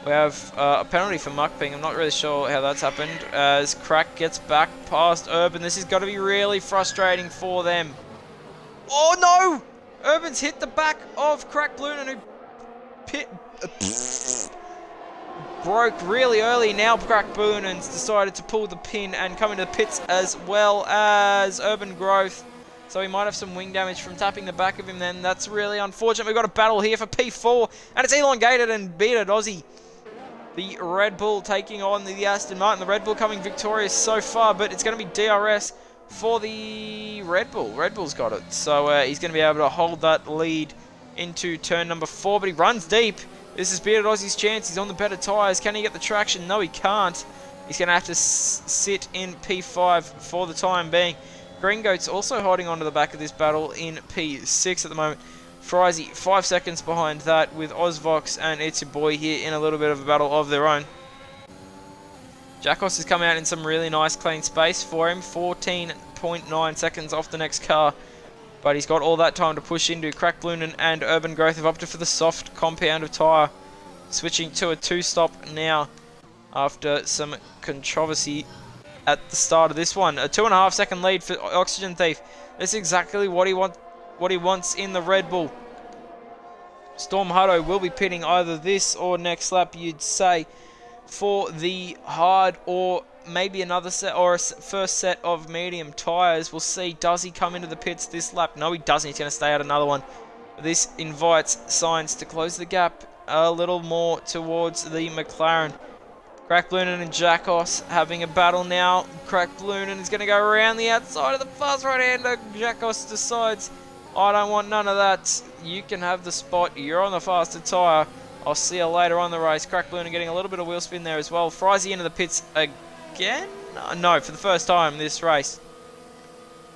We have a penalty for muckping. I'm not really sure how that's happened, as Crack gets back past Urban. This has got to be really frustrating for them. Oh no! Urban's hit the back of Crack Blunen, who broke really early. Now Crack Blunen's decided to pull the pin and come into the pits, as well as Urban Growth. So he might have some wing damage from tapping the back of him then. That's really unfortunate. We've got a battle here for P4, and it's Elongated and Bearded Aussie. The Red Bull taking on the Aston Martin. The Red Bull coming victorious so far, but it's going to be DRS for the Red Bull. Red Bull's got it. So he's going to be able to hold that lead into turn number 4, but he runs deep. This is Bearded Aussie's chance. He's on the better tyres. Can he get the traction? No, he can't. He's going to have to sit in P5 for the time being. Green Goat's also holding on to the back of this battle in P6 at the moment. Frizy 5 seconds behind that, with Ozvox and It's Your Boy here in a little bit of a battle of their own. Jackos has come out in some really nice clean space for him. 14.9 seconds off the next car. But he's got all that time to push into. Crack Blunen and Urban Growth have opted for the soft compound of tyre. Switching to a 2-stop now after some controversy at the start of this one. A 2.5 second lead for Oxygen Thief. That's exactly what he wants in the Red Bull. Storm Hutto will be pitting either this or next lap, you'd say, for the hard or maybe another set or a first set of medium tyres. We'll see. Does he come into the pits this lap? No, he doesn't. He's going to stay out another one. This invites Sainz to close the gap a little more towards the McLaren. Crack Blunen and Jackos having a battle now. Crack Blunen is going to go around the outside of the fast right-hander. Jackos decides, I don't want none of that. You can have the spot. You're on the faster tyre. I'll see you later on the race. Crack Blunen getting a little bit of wheel spin there as well. Frizy into the pits again? No, for the first time this race.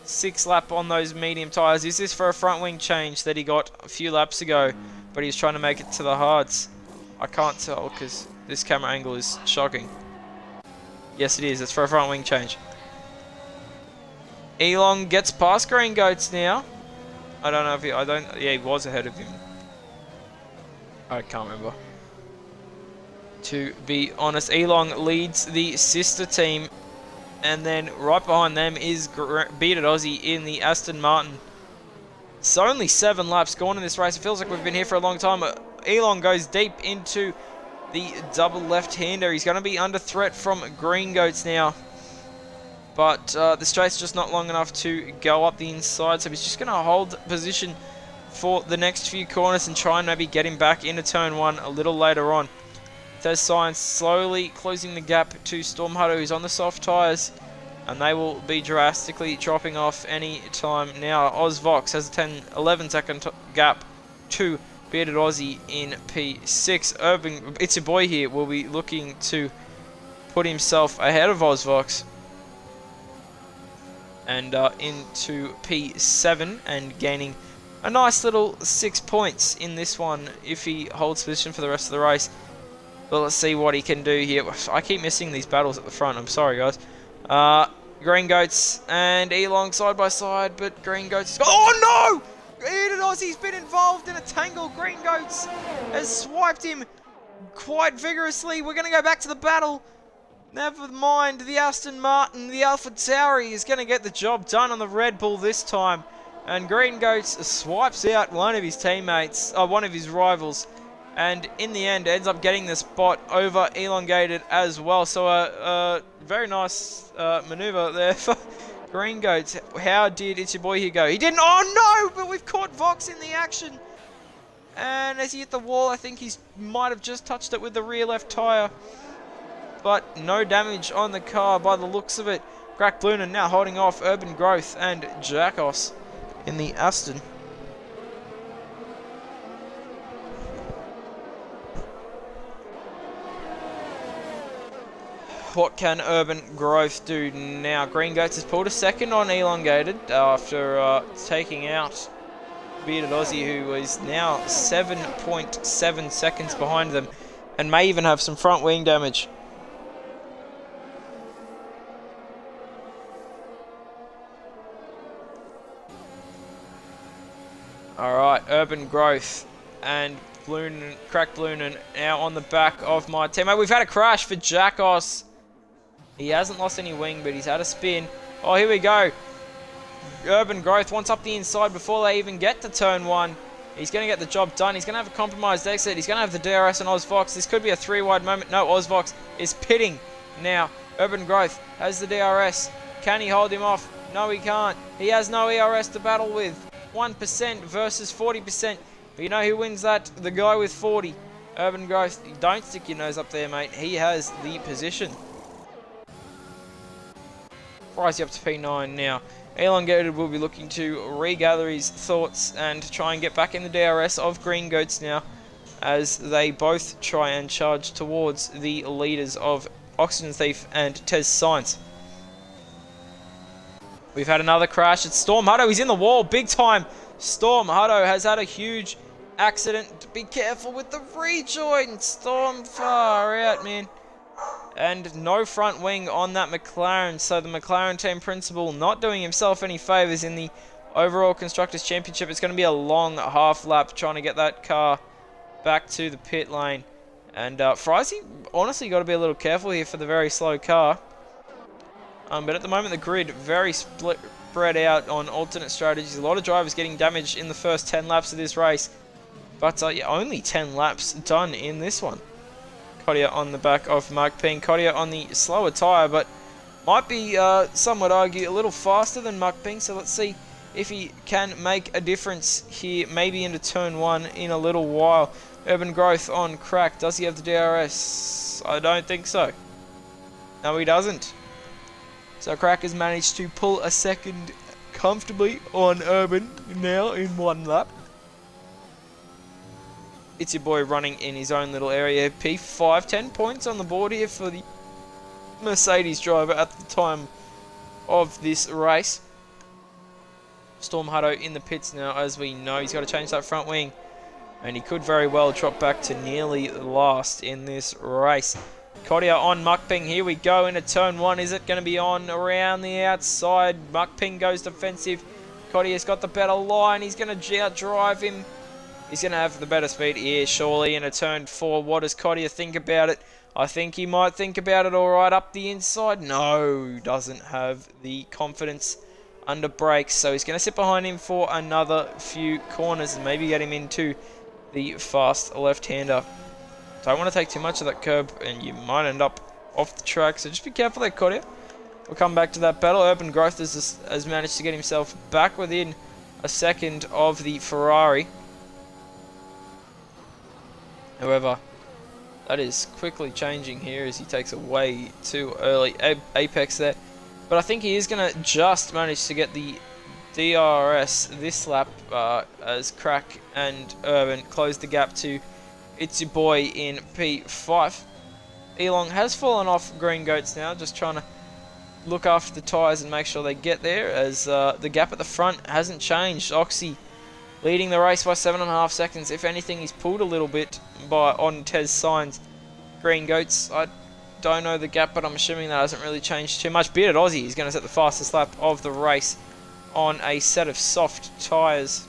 6 lap on those medium tyres. Is this for a front wing change that he got a few laps ago, but he's trying to make it to the hards? I can't tell because this camera angle is shocking. Yes, it is. It's for a front wing change. Elon gets past Green Goats now. I don't know if he... he was ahead of him. I can't remember. To be honest, Elon leads the sister team. And then right behind them is Bearded Aussie in the Aston Martin. It's only 7 laps gone in this race. It feels like we've been here for a long time. Elon goes deep into the double left-hander. He's going to be under threat from Green Goats now. But the straight's just not long enough to go up the inside. So he's just going to hold position for the next few corners and try and maybe get him back into turn 1 a little later on. There's Sainz slowly closing the gap to Storm Hutto, who's on the soft tyres. And they will be drastically dropping off any time now. Ozvox has a 10-11 second gap to Bearded Aussie in P6. Urban, it's your boy here, will be looking to put himself ahead of Ozvox. And into P7 and gaining a nice little 6 points in this one if he holds position for the rest of the race. But let's see what he can do here. I keep missing these battles at the front. I'm sorry, guys. Green Goats and Elong side by side, but Green Goats... Oh, no! Bearded Aussie's been involved in a tangle. Green Goats has swiped him quite vigorously. We're going to go back to the battle. Never mind, the Aston Martin, the Alpha Tauri is going to get the job done on the Red Bull this time. And Green Goats swipes out one of his teammates, one of his rivals. And in the end, ends up getting the spot over Elongated as well. So a very nice maneuver there for Green Goats. How did It's Your Boy here go? He didn't. Oh no! But we've caught Vox in the action. And as he hit the wall, I think he might have just touched it with the rear left tyre. But no damage on the car by the looks of it. Crack Blunen now holding off Urban Growth and Jackos in the Aston. What can Urban Growth do now? Green Goats has pulled a second on Elongated after taking out Bearded Aussie, who is now 7.7 seconds behind them and may even have some front wing damage. Alright, Urban Growth and Crack Blunen now on the back of my teammate. We've had a crash for Jackos. He hasn't lost any wing, but he's had a spin. Oh, here we go. Urban Growth wants up the inside before they even get to turn 1. He's going to get the job done. He's going to have a compromised exit. He's going to have the DRS on Ozvox. This could be a 3-wide moment. No, Ozvox is pitting now. Urban Growth has the DRS. Can he hold him off? No, he can't. He has no ERS to battle with. 1% versus 40%. But you know who wins that? The guy with 40. Urban Growth. Don't stick your nose up there, mate. He has the position. Rise up to P9 now. Elongated will be looking to regather his thoughts and try and get back in the DRS of Green Goats now, as they both try and charge towards the leaders of Oxygen Thief and Tez Sainz. We've had another crash. It's Storm Hutto. He's in the wall big time. Storm Hutto has had a huge accident. Be careful with the rejoin. Storm far out, man. And no front wing on that McLaren. So the McLaren team principal not doing himself any favours in the overall Constructors' Championship. It's going to be a long half lap trying to get that car back to the pit lane. And Frizy, honestly, got to be a little careful here for the very slow car. But at the moment, the grid very spread out on alternate strategies. A lot of drivers getting damaged in the first 10 laps of this race. But yeah, only 10 laps done in this one. Kodia on the back of Mark Ping. Kodia on the slower tyre, but might be, some would argue, a little faster than Mark Ping. So let's see if he can make a difference here, maybe into turn 1 in a little while. Urban Growth on Crack. Does he have the DRS? I don't think so. No, he doesn't. So Crack has managed to pull a second comfortably on Urban now in 1 lap. It's your boy running in his own little area. P5, 10 points on the board here for the Mercedes driver at the time of this race. Storm Hutto in the pits now, as we know. He's got to change that front wing. And he could very well drop back to nearly last in this race. Kodia on Mukping. Here we go into turn 1. Is it going to be on around the outside? Mukping goes defensive. Kodia's got the better line. He's going to outdrive him. He's going to have the better speed here, surely, in a turn 4. What does Kodia think about it? I think he might think about it all right up the inside. No, doesn't have the confidence under brakes. So he's going to sit behind him for another few corners and maybe get him into the fast left-hander. Don't want to take too much of that curb and you might end up off the track. So just be careful there, Kodia. We'll come back to that battle. Urban Growth has managed to get himself back within a second of the Ferrari. However, that is quickly changing here as he takes a way too early apex there. But I think he is going to just manage to get the DRS this lap as Crack and Urban close the gap to It's Your Boy in P5. Elong has fallen off Green Goats now, just trying to look after the tyres and make sure they get there, as the gap at the front hasn't changed. Oxy leading the race by 7.5 seconds. If anything, he's pulled a little bit on Tez Signs. Green Goats, I don't know the gap, but I'm assuming that hasn't really changed too much. Bearded Aussie is going to set the fastest lap of the race on a set of soft tyres.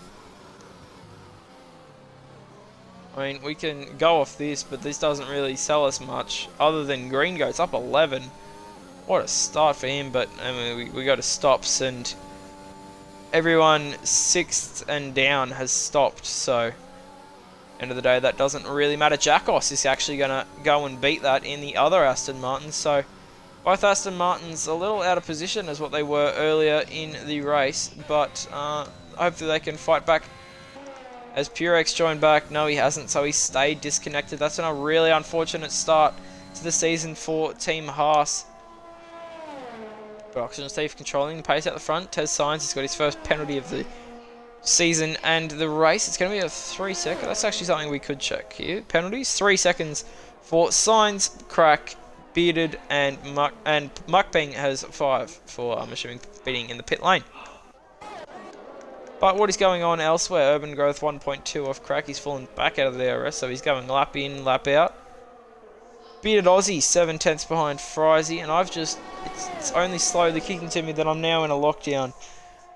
I mean, we can go off this, but this doesn't really sell us much, other than Green Goats up 11. What a start for him, but I mean, we go to stops, and everyone 6th and down has stopped, so end of the day, that doesn't really matter. Jackos is actually going to go and beat that in the other Aston Martins, so both Aston Martins a little out of position as what they were earlier in the race, but hopefully they can fight back. As Purex joined back, no he hasn't, so he stayed disconnected. That's been a really unfortunate start to the season for Team Haas. But Oxygen Steve controlling the pace out the front. Tez Signs has got his first penalty of the season and the race. It's going to be a 3 second. That's actually something we could check here. Penalties, 3 seconds for Signs, Crack, Bearded, and Mukping has 5 for, I'm assuming, beating in the pit lane. But what is going on elsewhere? Urban Growth 1.2 off Crack. He's fallen back out of the DRS, so he's going lap in, lap out. Bearded Aussie 7 tenths behind Frizy, and I've just, it's only slowly kicking to me that I'm now in a lockdown,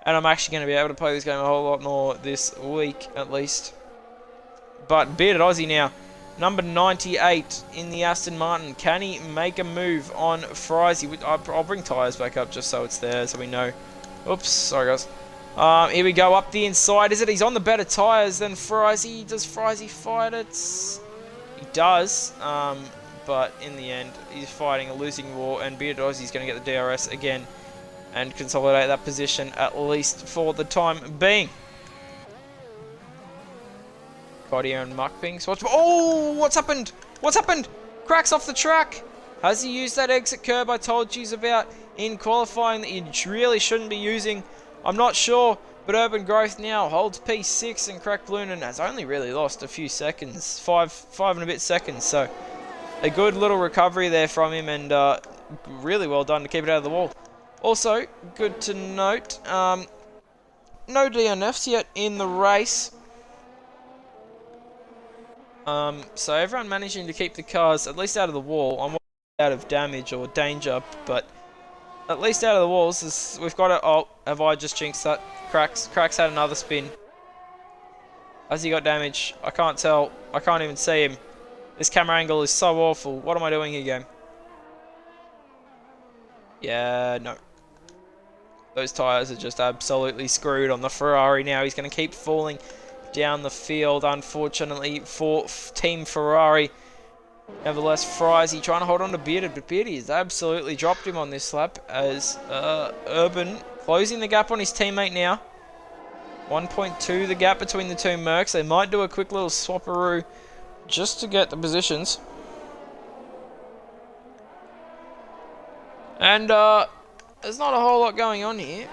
and I'm actually going to be able to play this game a whole lot more this week at least. But Bearded Aussie now, number 98 in the Aston Martin. Can he make a move on Frizy? I'll bring tyres back up just so it's there, so we know. Oops, sorry guys. Here we go, up the inside. Is it? He's on the better tyres than Frizy. Does Frizy fight it? He does. But in the end, he's fighting a losing war, and Bearded Aussie's going to get the DRS again and consolidate that position, at least for the time being. Kodia and Mukping. So what's happened? What's happened? Crack's off the track. Has he used that exit curb I told you about in qualifying that you really shouldn't be using? I'm not sure, but Urban Growth now holds P6, and Crack Blunen has only really lost a few seconds, five and a bit seconds, so a good little recovery there from him, and really well done to keep it out of the wall. Also, good to note, no DNFs yet in the race. So everyone managing to keep the cars at least out of the wall. I'm out of damage or danger, but at least out of the walls. We've got it. Oh, have I just jinxed that? Crack's had another spin. Has he got damage? I can't tell. I can't even see him. This camera angle is so awful. What am I doing here, game? Yeah, no. Those tyres are just absolutely screwed on the Ferrari now. He's going to keep falling down the field, unfortunately, for Team Ferrari. Nevertheless, Frizy trying to hold on to Bearded, but Bearded has absolutely dropped him on this lap as Urban closing the gap on his teammate now. 1.2 the gap between the two Mercs. They might do a quick little swapperoo just to get the positions. And there's not a whole lot going on here.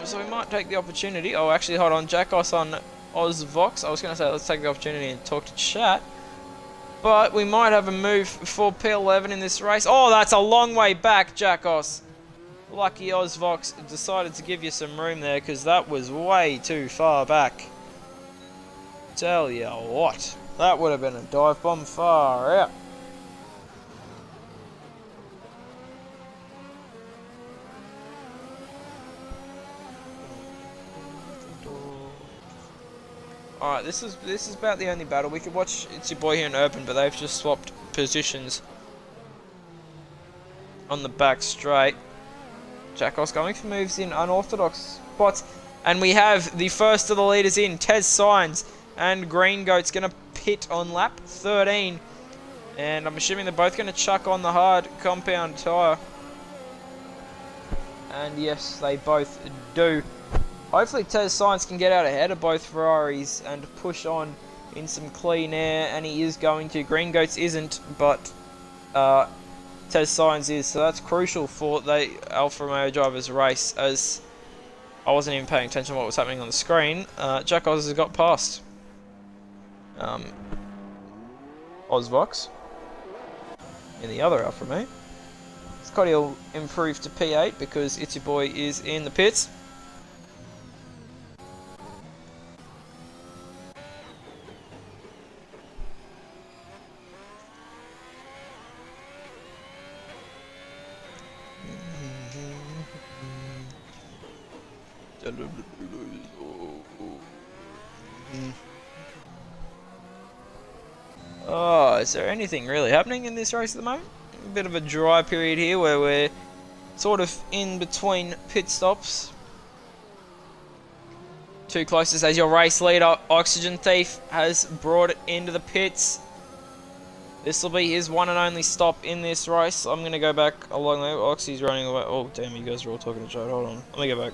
So we might take the opportunity. Oh, actually, hold on. Jackos on Ozvox. I was going to say, let's take the opportunity and talk to chat. But we might have a move for P11 in this race. Oh, that's a long way back, Jackos. Lucky Ozvox decided to give you some room there because that was way too far back. Tell ya what. That would have been a dive bomb far out. Alright, this is about the only battle. We could watch It's Your Boy here in Urban, but they've just swapped positions on the back straight. Jackos going for moves in unorthodox spots. And we have the first of the leaders in, Tez Signs, and Green Goat's going to pit on lap 13. And I'm assuming they're both going to chuck on the hard compound tyre. And yes, they both do. Hopefully Tez Signs can get out ahead of both Ferraris and push on in some clean air, and he is going to. Green Goats isn't, but Tez Signs is, so that's crucial for the Alfa Romeo drivers race, as I wasn't even paying attention to what was happening on the screen. Jack Oz has got past Ozvox in the other Alfa Romeo. Scotty will improve to P8 because It's Your Boy is in the pits. Oh, is there anything really happening in this race at the moment? A bit of a dry period here where we're sort of in between pit stops. Too closest as your race leader, Oxygen Thief, has brought it into the pits. This will be his one and only stop in this race. I'm going to go back along there. Oxy's running away. Oh, damn, you guys are all talking to Chad. Hold on. Let me go back.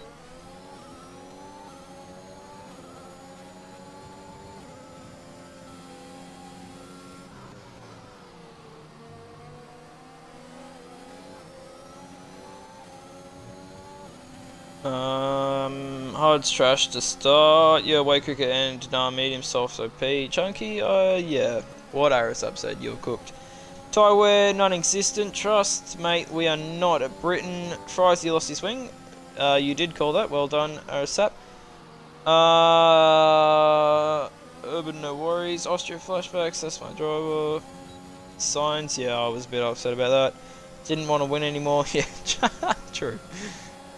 Hard's trash to start. Yeah, way quicker and medium soft OP. Chunky, yeah. What Arisub said, you're cooked. Tywear, non-existent. Trust, mate, we are not at Britain. Fries, you lost his wing. You did call that. Well done, Arisub. Urban, no worries. Austria flashbacks, that's my driver. Signs, yeah, I was a bit upset about that. Didn't want to win anymore. Yeah, true.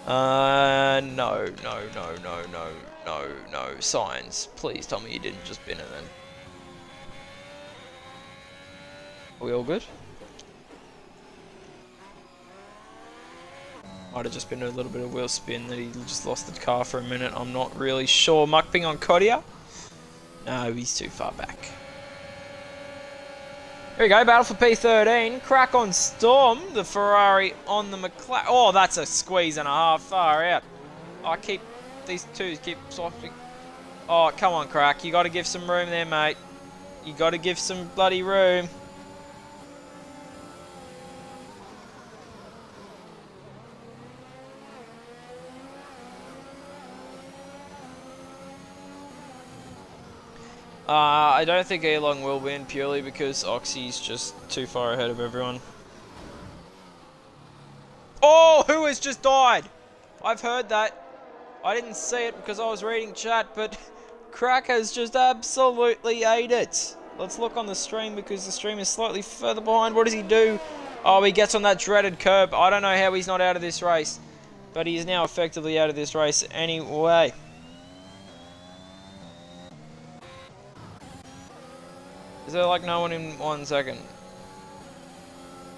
No. Signs. Please tell me you didn't just bin it then. Are we all good? Might have just been a little bit of wheel spin that he just lost the car for a minute. I'm not really sure. Muckping on Kodia? No, he's too far back. Here we go, battle for P13. Crack on Storm, the Ferrari on the McLaren. Oh, that's a squeeze and a half, far out. These two keep swapping. Oh, come on, Crack. You got to give some room there, mate. You got to give some bloody room. I don't think Elong will win purely because Oxy's just too far ahead of everyone. Oh, who has just died? I've heard that. I didn't see it because I was reading chat, but Crack has just absolutely ate it. Let's look on the stream because the stream is slightly further behind. What does he do? Oh, he gets on that dreaded curb. I don't know how he's not out of this race, but he's now effectively out of this race anyway. Is there like no one in 1 second?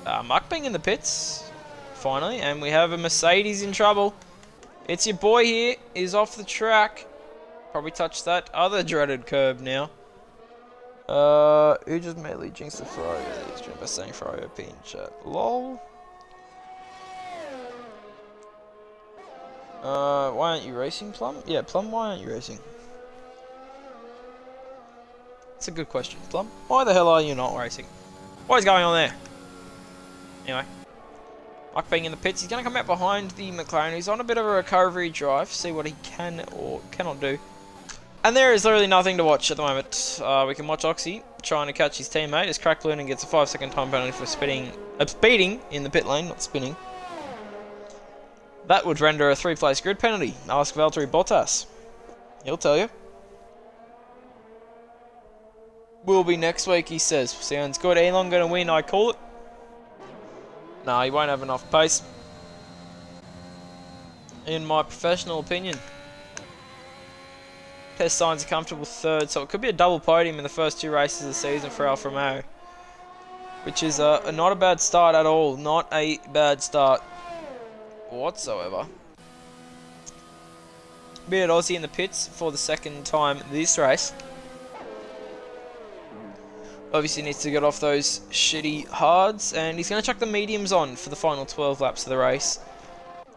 Muckping in the pits, finally, and we have a Mercedes in trouble. It's Your Boy here, is off the track. Probably touch that other dreaded curb now. Who just mainly jinxed the Ferrari? By saying Ferrari OP in chat. LOL. Why aren't you racing, Plum? Yeah, Plum, why aren't you racing? That's a good question, Plum. Why the hell are you not racing? What is going on there? Anyway. Mike being in the pits, he's going to come out behind the McLaren. He's on a bit of a recovery drive, see what he can or cannot do. And there is literally nothing to watch at the moment. We can watch Oxy trying to catch his teammate as Crack Balloon gets a 5-second time penalty for speeding in the pit lane, not spinning. That would render a 3-place grid penalty. Ask Valtteri Bottas. He'll tell you. Will be next week, he says. Sounds good. Elon going to win, I call it. No, he won't have enough pace. In my professional opinion. Test signs a comfortable third, so it could be a double podium in the first 2 races of the season for Alfa Romeo. Which is not a bad start at all. Not a bad start whatsoever. Bearded Aussie in the pits for the second time this race. Obviously needs to get off those shitty hards, and he's going to chuck the mediums on for the final 12 laps of the race.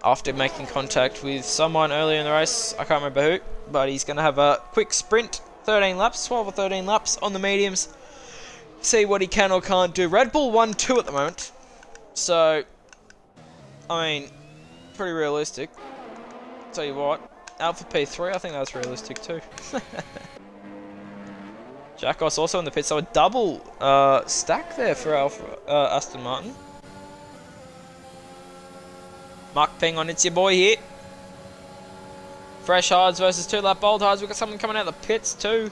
After making contact with someone earlier in the race, I can't remember who, but he's going to have a quick sprint, 13 laps, 12 or 13 laps on the mediums. See what he can or can't do. Red Bull 1-2 at the moment, so, I mean, pretty realistic. Tell you what, Alpha P3, I think that's realistic too. Jackos also in the pit, so a double stack there for Aston Martin. Mark Ping on It's Your Boy here. Fresh hards versus 2-lap old hards. We've got someone coming out of the pits too.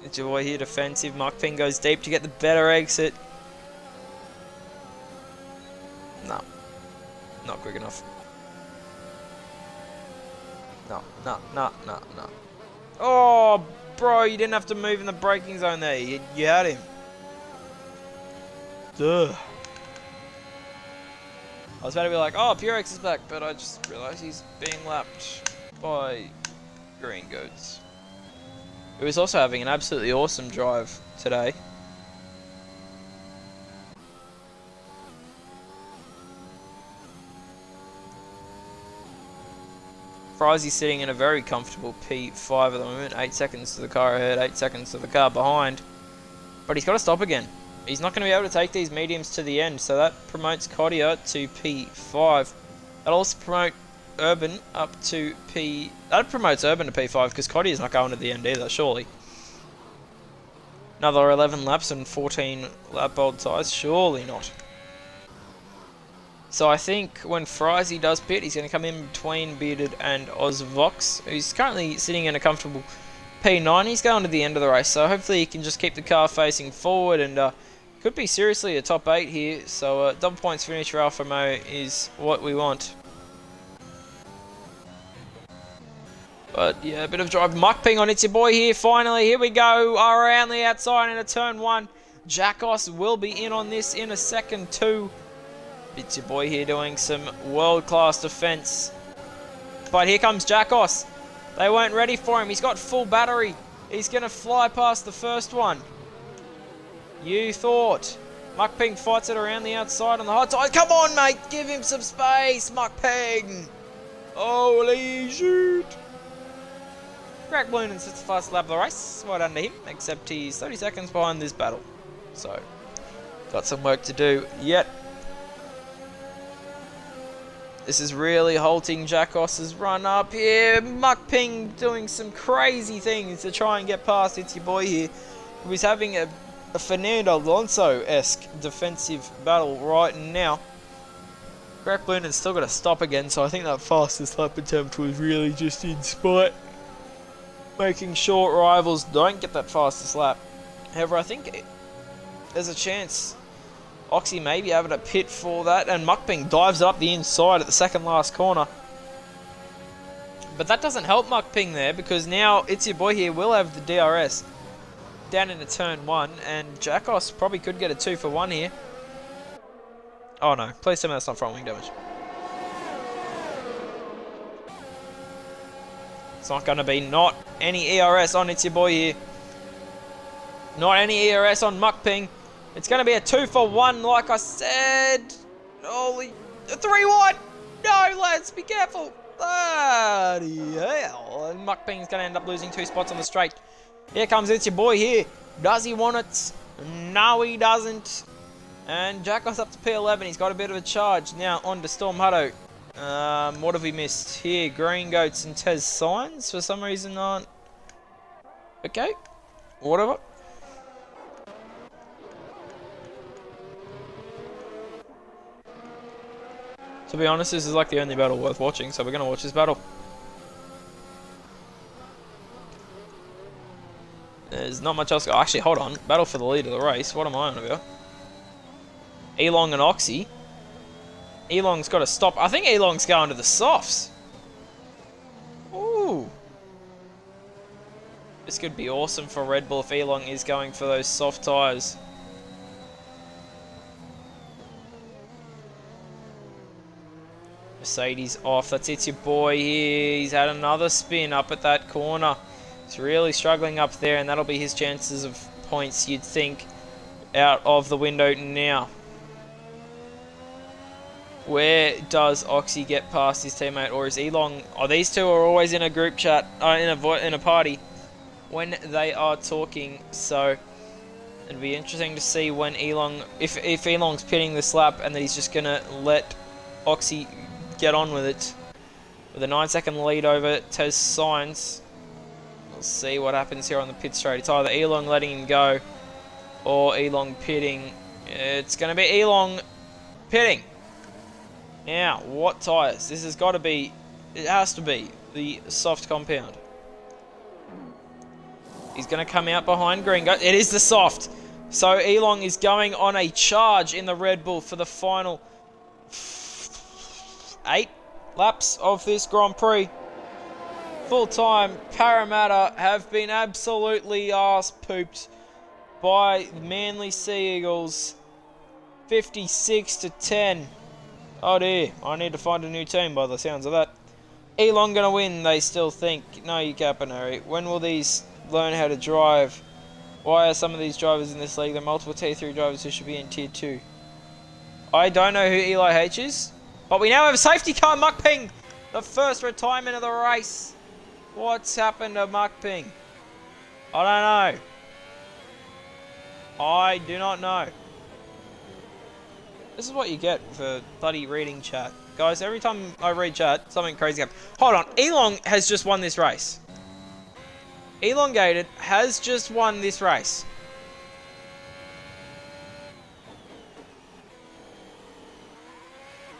It's Your Boy here defensive. Mark Ping goes deep to get the better exit. No. Not quick enough. No. Oh, bro, you didn't have to move in the braking zone there. You had him. Duh. I was about to be like, oh, Purex is back, but I just realised he's being lapped by Green Goats. He was also having an absolutely awesome drive today. Frizzy's sitting in a very comfortable P5 at the moment. 8 seconds to the car ahead, 8 seconds to the car behind. But he's got to stop again. He's not going to be able to take these mediums to the end, so that promotes Kodia to P5. That'll also promote Urban up to P... That promotes Urban to P5, because Kodia's not going to the end either, surely. Another 11 laps and 14 lap old tyres? Surely not. So I think when Frizzy does pit, he's going to come in between Bearded and Ozvox, who's currently sitting in a comfortable P9. He's going to the end of the race, so hopefully he can just keep the car facing forward and could be seriously a top 8 here. So double points finish for Alfa Romeo is what we want. But yeah, a bit of drive. Muck Ping on It's Your Boy here. Finally, here we go. Around the outside into turn 1. Jackos will be in on this in a second too. It's Your Boy here doing some world-class defense. But here comes Jackos. They weren't ready for him. He's got full battery. He's going to fly past the first one. You thought. Muck Ping fights it around the outside on the hot side. Come on, mate. Give him some space, Muck Ping. Holy shit. Crack Balloon sits the fastest lap of the race. Well done to him, except he's 30 seconds behind this battle. So, got some work to do yet. This is really halting Jackos's run up here. Muck Ping doing some crazy things to try and get past It's Your Boy here. He's having a Fernando Alonso-esque defensive battle right now. Crack Balloon has still got to stop again, so I think that fastest lap attempt was really just in spite. Making sure rivals don't get that fastest lap. However, I think there's a chance Oxy may be able to pit for that, and Muck Ping dives up the inside at the second last corner. But that doesn't help Muck Ping there, because now It's Your Boy here will have the DRS down into turn 1, and Jackos probably could get a 2 for 1 here. Oh no, please tell me that's not front wing damage. It's not going to be not any ERS on It's Your Boy here. Not any ERS on Mukping. It's going to be a 2-for-1 like I said. Holy... 3-1! No, lads, be careful. Bloody hell. And Mukping's going to end up losing 2 spots on the straight. Here comes It's Your Boy here. Does he want it? No, he doesn't. And Jack goes up to P11. He's got a bit of a charge. Now on to Storm Hutto. What have we missed here? Green Goats and Tez Signs for some reason aren't... Okay. Whatever. To be honest, this is like the only battle worth watching, so we're going to watch this battle. There's not much else. Actually, hold on. Battle for the lead of the race. What am I on about? Elong and Oxy. Elong's got to stop. I think Elong's going to the softs. Ooh. This could be awesome for Red Bull if Elong is going for those soft tyres. Mercedes off. That's It's Your Boy here. He's had another spin up at that corner. He's really struggling up there, and that'll be his chances of points, you'd think, out of the window now. Where does Oxy get past his teammate, or is Elong... Oh, these two are always in a group chat, in a party, when they are talking, so it'd be interesting to see when Elong... If Elong's pitting this lap, and that he's just going to let Oxy get on with it. With a 9-second lead over Tez Signs. We'll see what happens here on the pit straight. It's either Elong letting him go or Elong pitting. It's going to be Elong pitting. Now, what tyres? This has got to be... It has to be the soft compound. He's going to come out behind Green Goat. It is the soft. So Elong is going on a charge in the Red Bull for the final 8 laps of this Grand Prix. Full time, Parramatta have been absolutely arse-pooped by Manly Sea Eagles. 56-10. Oh dear, I need to find a new team by the sounds of that. Elong gonna win, they still think. No, you Capinari. When will these learn how to drive? Why are some of these drivers in this league? There are multiple Tier 3 drivers who should be in Tier 2. I don't know who Eli H is. But we now have a safety car, Mukping. The first retirement of the race. What's happened to Mukping? I don't know. I do not know. This is what you get for bloody reading chat. Guys, every time I read chat, something crazy happens. Hold on. Elong has just won this race. Elongated has just won this race.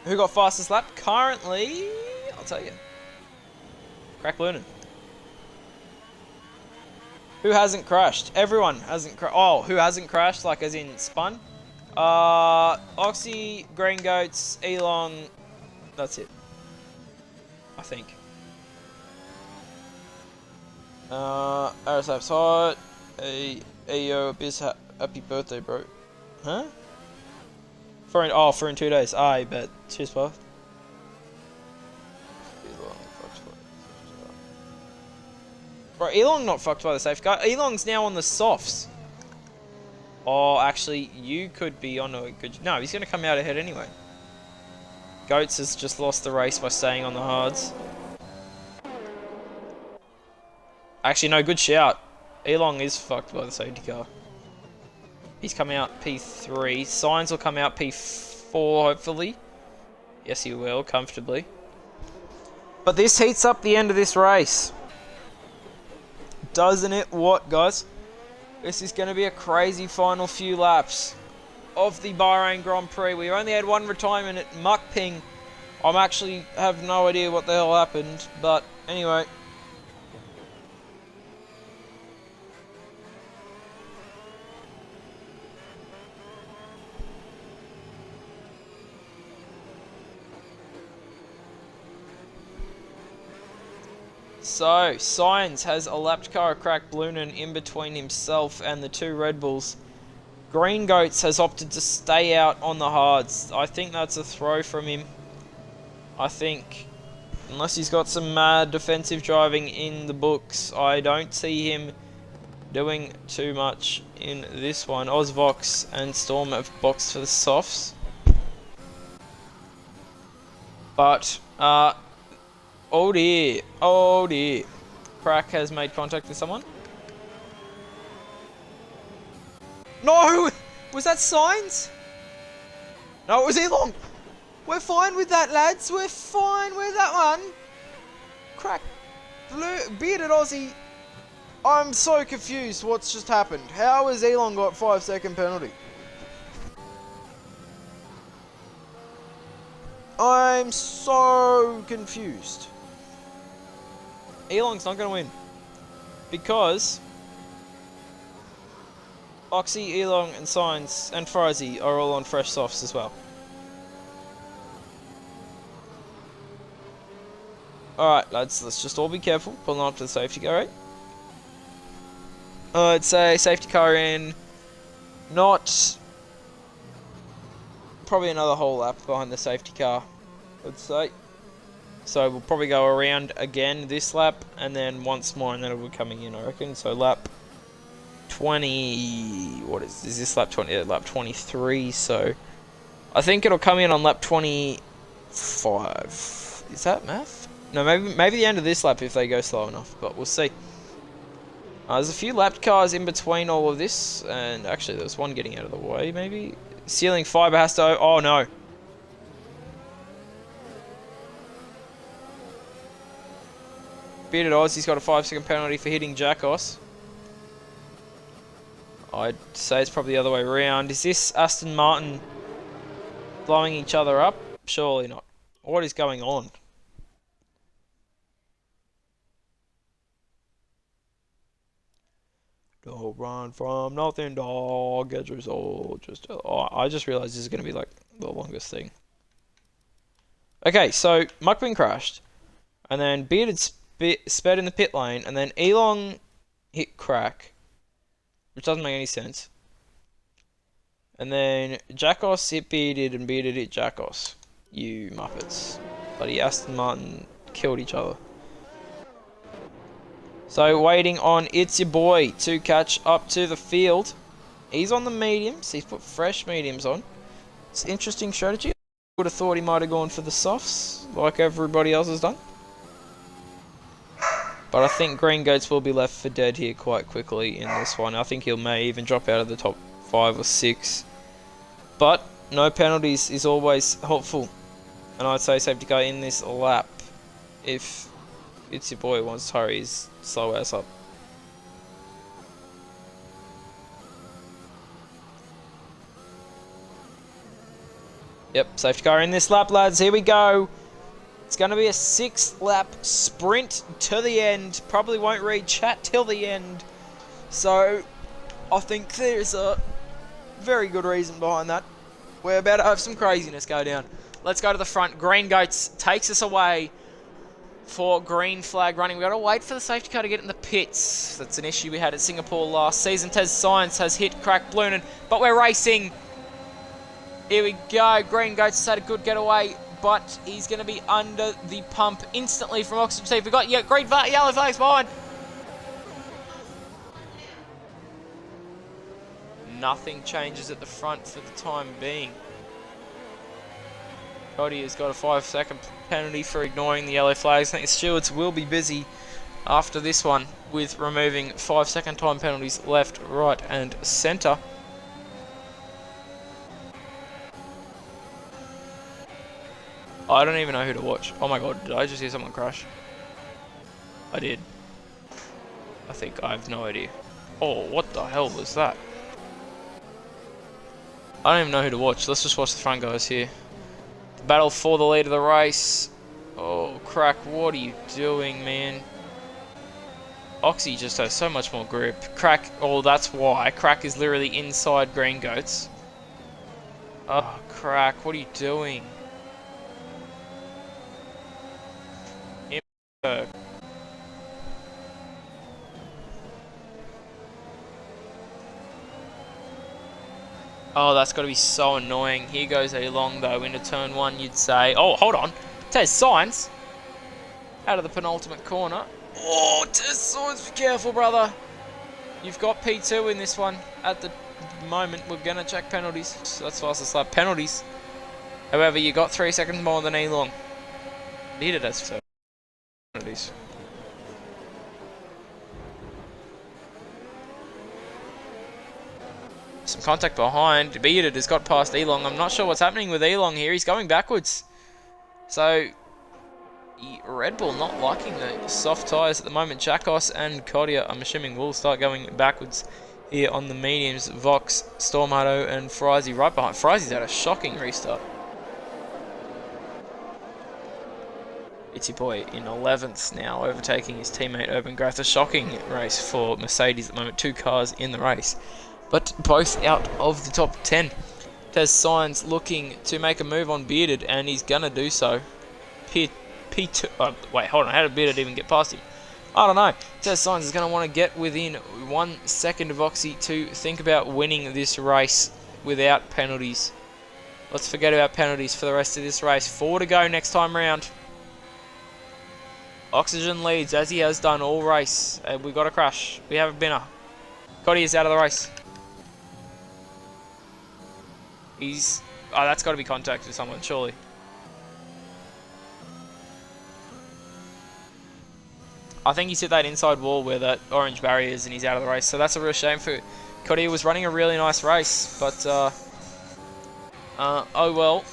Who got fastest lap? Currently, I'll tell you. Crack Lunan. Who hasn't crashed? Everyone hasn't crashed. Oh, who hasn't crashed? Like as in spun? Oxy, Green Goats, Elong. That's it. I think. RSF's hot. Hey, yo, Biz, happy birthday, bro. Huh? For in 2 days. I bet. Cheers, pal. Bro, Elong not fucked by the safeguard. Elong's now on the softs. Oh, actually, you could be on a good... No, he's going to come out ahead anyway. Goats has just lost the race by staying on the hards. Actually, no, good shout. Elong is fucked by the safety car. He's coming out P3. Signs will come out P4, hopefully. Yes, he will, comfortably. But this heats up the end of this race. Doesn't it? What, guys? This is going to be a crazy final few laps of the Bahrain Grand Prix. We only had one retirement at Mukping. I actually have no idea what the hell happened. But anyway... So, Signs has a lapped car of Crack Blunan in between himself and the 2 Red Bulls. Green Goats has opted to stay out on the hards. I think that's a throw from him. I think Unless he's got some mad defensive driving in the books, I don't see him doing too much in this one. Ozvox and Storm have boxed for the softs. But, oh dear. Oh dear. Crack has made contact with someone. No! Was that Signs? No, it was Elong. We're fine with that, lads. We're fine with that one. Crack. Bearded Aussie. I'm so confused what's just happened. How has Elon got 5-second penalty? I'm so confused. Elong's not going to win. Because Oxy, Elong, and Signs, and Frizy are all on fresh softs as well. Alright, lads, let's just all be careful. Pulling up to the safety car, right? I'd say safety car in. Not. Probably another whole lap behind the safety car, I'd say. So we'll probably go around again this lap, and then once more, and then it'll be coming in, I reckon. So lap 20. What is this lap 20? Lap 23. So I think it'll come in on lap 25. Is that math? No, maybe the end of this lap if they go slow enough, but we'll see. There's a few lapped cars in between all of this, and actually there's one getting out of the way, maybe. Sealing fibre has to... Oh, no. Bearded Oz, he's got a 5-second penalty for hitting Jackos. I'd say it's probably the other way around. Is this Aston Martin blowing each other up? Surely not. What is going on? Don't run from nothing, dog. Get your soul. I just realized this is going to be like the longest thing. Okay, so Muckbin crashed. And then Bearded sped in the pit lane. And then Elong hit Crack. Which doesn't make any sense. And then Jackos hit Bearded and Bearded hit Jackos. You Muppets. Bloody Aston Martin killed each other. So waiting on It's Your Boy to catch up to the field. He's on the mediums. He's put fresh mediums on. It's an interesting strategy. I would have thought he might have gone for the softs like everybody else has done. But I think Green Goats will be left for dead here quite quickly in this one. I think he may even drop out of the top 5 or 6. But no penalties is always helpful. And I'd say safety car in this lap if It's Your Boy wants to hurry his slow ass up. Yep, safety car in this lap, lads. Here we go. It's going to be a 6-lap sprint to the end. Probably won't read chat till the end. So, I think there's a very good reason behind that. We're about to have some craziness go down. Let's go to the front. Green Goats takes us away for green flag running. We've got to wait for the safety car to get in the pits. That's an issue we had at Singapore last season. Tez Science has hit Crack Bloonin', but we're racing. Here we go. Green Goats has had a good getaway, but he's going to be under the pump instantly from Oxygen Steve. We've got yellow flags behind. Nothing changes at the front for the time being. Cody has got a 5-second penalty for ignoring the yellow flags. I think the stewards will be busy after this one with removing 5-second time penalties left, right and centre. I don't even know who to watch. Oh my god, did I just hear someone crash? I did. I think I have no idea. Oh, what the hell was that? I don't even know who to watch. Let's just watch the front guys here. The battle for the lead of the race. Oh, Crack, what are you doing, man? Oxy just has so much more grip. Crack, oh, that's why. Crack is literally inside Green Goats. Oh, Crack, what are you doing? Oh, that's got to be so annoying. Here goes Elong, though, into turn 1, you'd say. Oh, hold on. Tez Science. out of the penultimate corner. Oh, Test Science, be careful, brother. You've got P2 in this one at the moment. We're going to check penalties. So that's fastest lap. Penalties. However, you got 3 seconds more than Elong. Needed us for penalties. Some contact behind. Bearded has got past Elong. I'm not sure what's happening with Elong here. He's going backwards. So, Red Bull not liking the soft tyres at the moment. Jakos and Kodia, I'm assuming, will start going backwards here on the mediums. Vox, Stormado, and Frizy right behind. Frizy's had a shocking restart. Itchy Boy in 11th now, overtaking his teammate Urban Growth. A shocking race for Mercedes at the moment. 2 cars in the race, but both out of the top 10. Tez Signs looking to make a move on Bearded, and he's going to do so. P2. Wait, hold on. How did Bearded even get past him? I don't know. Tez Signs is going to want to get within 1 second of Oxy to think about winning this race without penalties. Let's forget about penalties for the rest of this race. 4 to go next time round. Oxygen leads, as he has done all race. We got a crash. We have a binner. Cody is out of the race. He's... Oh, that's got to be contact with someone, surely. I think he's hit that inside wall where that orange barrier is, and he's out of the race. So that's a real shame for Cody. He was running a really nice race, but oh well.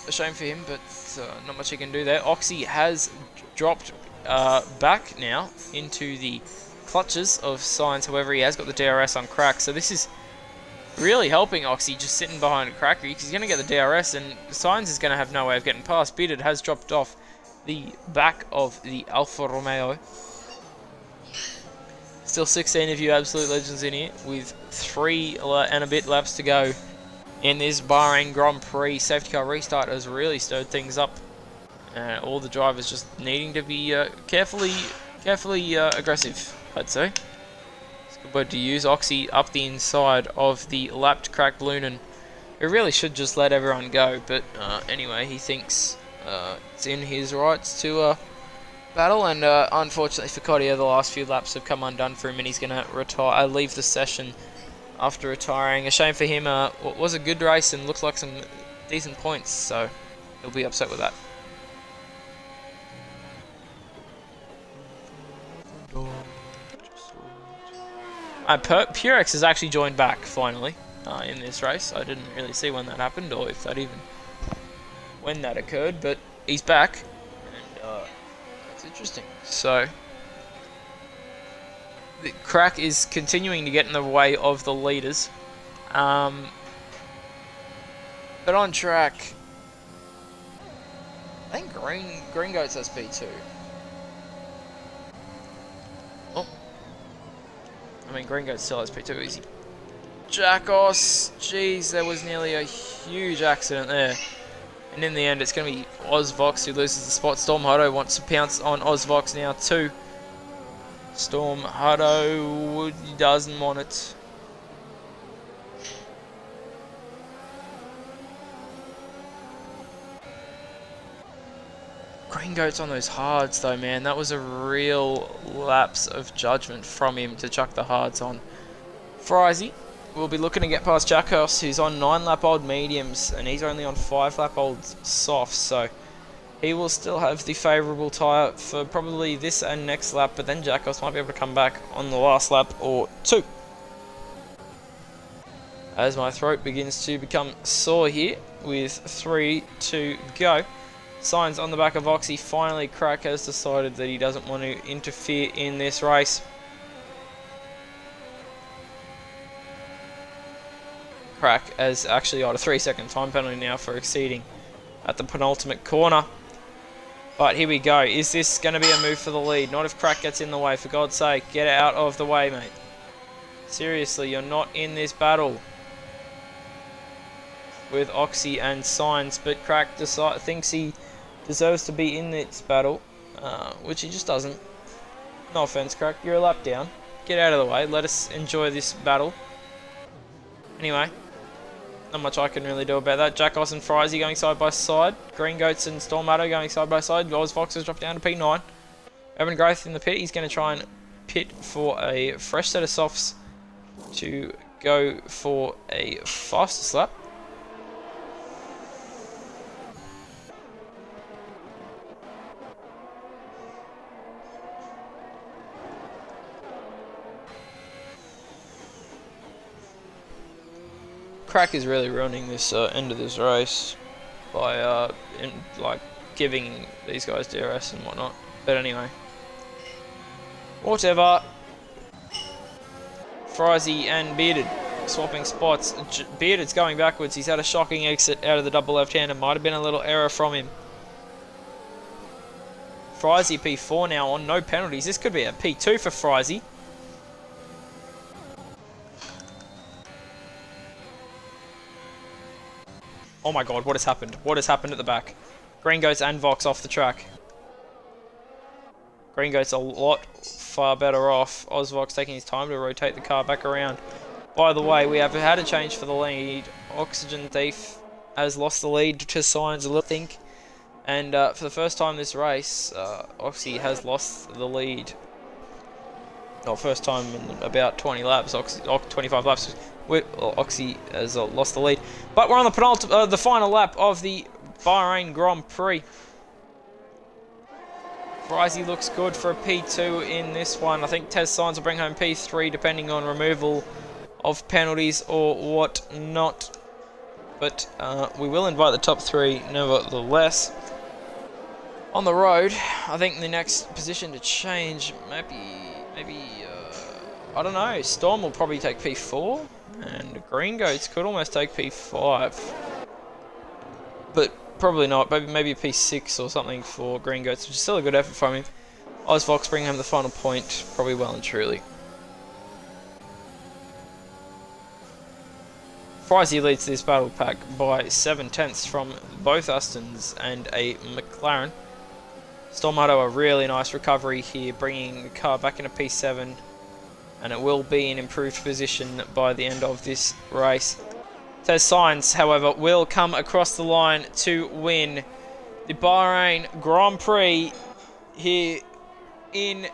A shame for him, but not much he can do there. Oxy has dropped back now into the clutches of Science. However, he has got the DRS on Crack, so this is really helping Oxy just sitting behind Cracker, because he's going to get the DRS, and Science is going to have no way of getting past. Bearded has dropped off the back of the Alfa Romeo. Still 16 of you absolute legends in here, with 3 and a bit laps to go in this Bahrain Grand Prix. Safety car restart has really stirred things up. All the drivers just needing to be carefully aggressive, I'd say. It's a good word to use. Oxy up the inside of the lapped Cracked Lunan. He really should just let everyone go, but anyway, he thinks it's in his rights to battle, and unfortunately for Kodia, the last few laps have come undone for him, and he's going to retire. Leave the session after retiring. A shame for him. It was a good race and looks like some decent points, so he'll be upset with that. Purex has actually joined back finally in this race. I didn't really see when that happened, or if that even when that occurred, but he's back, and that's interesting. So the Crack is continuing to get in the way of the leaders, but on track, I think Green Goats has P2. Oh, I mean, Green Goats still has P2, easy. Jakos, jeez, there was nearly a huge accident there. And in the end, it's going to be Ozvox who loses the spot. Storm Hutto wants to pounce on Ozvox now too. Storm Hutto doesn't want it. Green Goat's on those hards though, man. That was a real lapse of judgment from him to chuck the hards on. Frizy will be looking to get past Jakos, who's on 9-lap-old mediums, and he's only on 5-lap-old softs, so he will still have the favourable tyre for probably this and next lap, but then Jakos might be able to come back on the last lap or 2. As my throat begins to become sore here, with 3 to go. Signs on the back of Oxy. Finally, Crack has decided that he doesn't want to interfere in this race. Crack has actually got a 3-second time penalty now for exceeding at the penultimate corner. But here we go. Is this going to be a move for the lead? Not if Crack gets in the way. For God's sake, get out of the way, mate. Seriously, you're not in this battle with Oxy and Signs, but Crack thinks he deserves to be in this battle, which he just doesn't. No offense, Crack. You're a lap down. Get out of the way. Let us enjoy this battle. Anyway, Not much I can really do about that. Jackos and Frizy going side by side. Green Goats and Stormato going side by side. Ozvox has dropped down to P9. Urban Growth in the pit. He's going to try and pit for a fresh set of softs to go for a faster slap. Crack is really ruining this end of this race by like giving these guys DRS and whatnot. But anyway, whatever. Frizy and Bearded swapping spots. Bearded's going backwards. He's had a shocking exit out of the double left-hander. Might have been a little error from him. Frizy P4 now on no penalties. This could be a P2 for Frizy. Oh my god, what has happened? What has happened at the back? Green Goats and Vox off the track. Green Goats a lot far better off. Ozvox taking his time to rotate the car back around. By the way, we have had a change for the lead. Oxygen Thief has lost the lead to Signs a little, think. And for the first time this race, Oxy has lost the lead. Not first time in about 20 laps, 25 laps. Oxy has lost the lead. But we're on the final lap of the Bahrain Grand Prix. Frizy looks good for a P2 in this one. I think Tez Signs will bring home P3 depending on removal of penalties or what not. But we will invite the top three nevertheless. On the road, I think the next position to change maybe I don't know. Storm will probably take P4 and Green Goats could almost take P5. But probably not. Maybe a P6 or something for Green Goats, which is still a good effort from him. Ozvox bringing home the final point, probably well and truly. Frizy leads this battle pack by 7/10 from both Astons and a McLaren. Stormato a really nice recovery here, bringing the car back into P7, and it will be an improved position by the end of this race. Tez Signs, however, will come across the line to win the Bahrain Grand Prix here in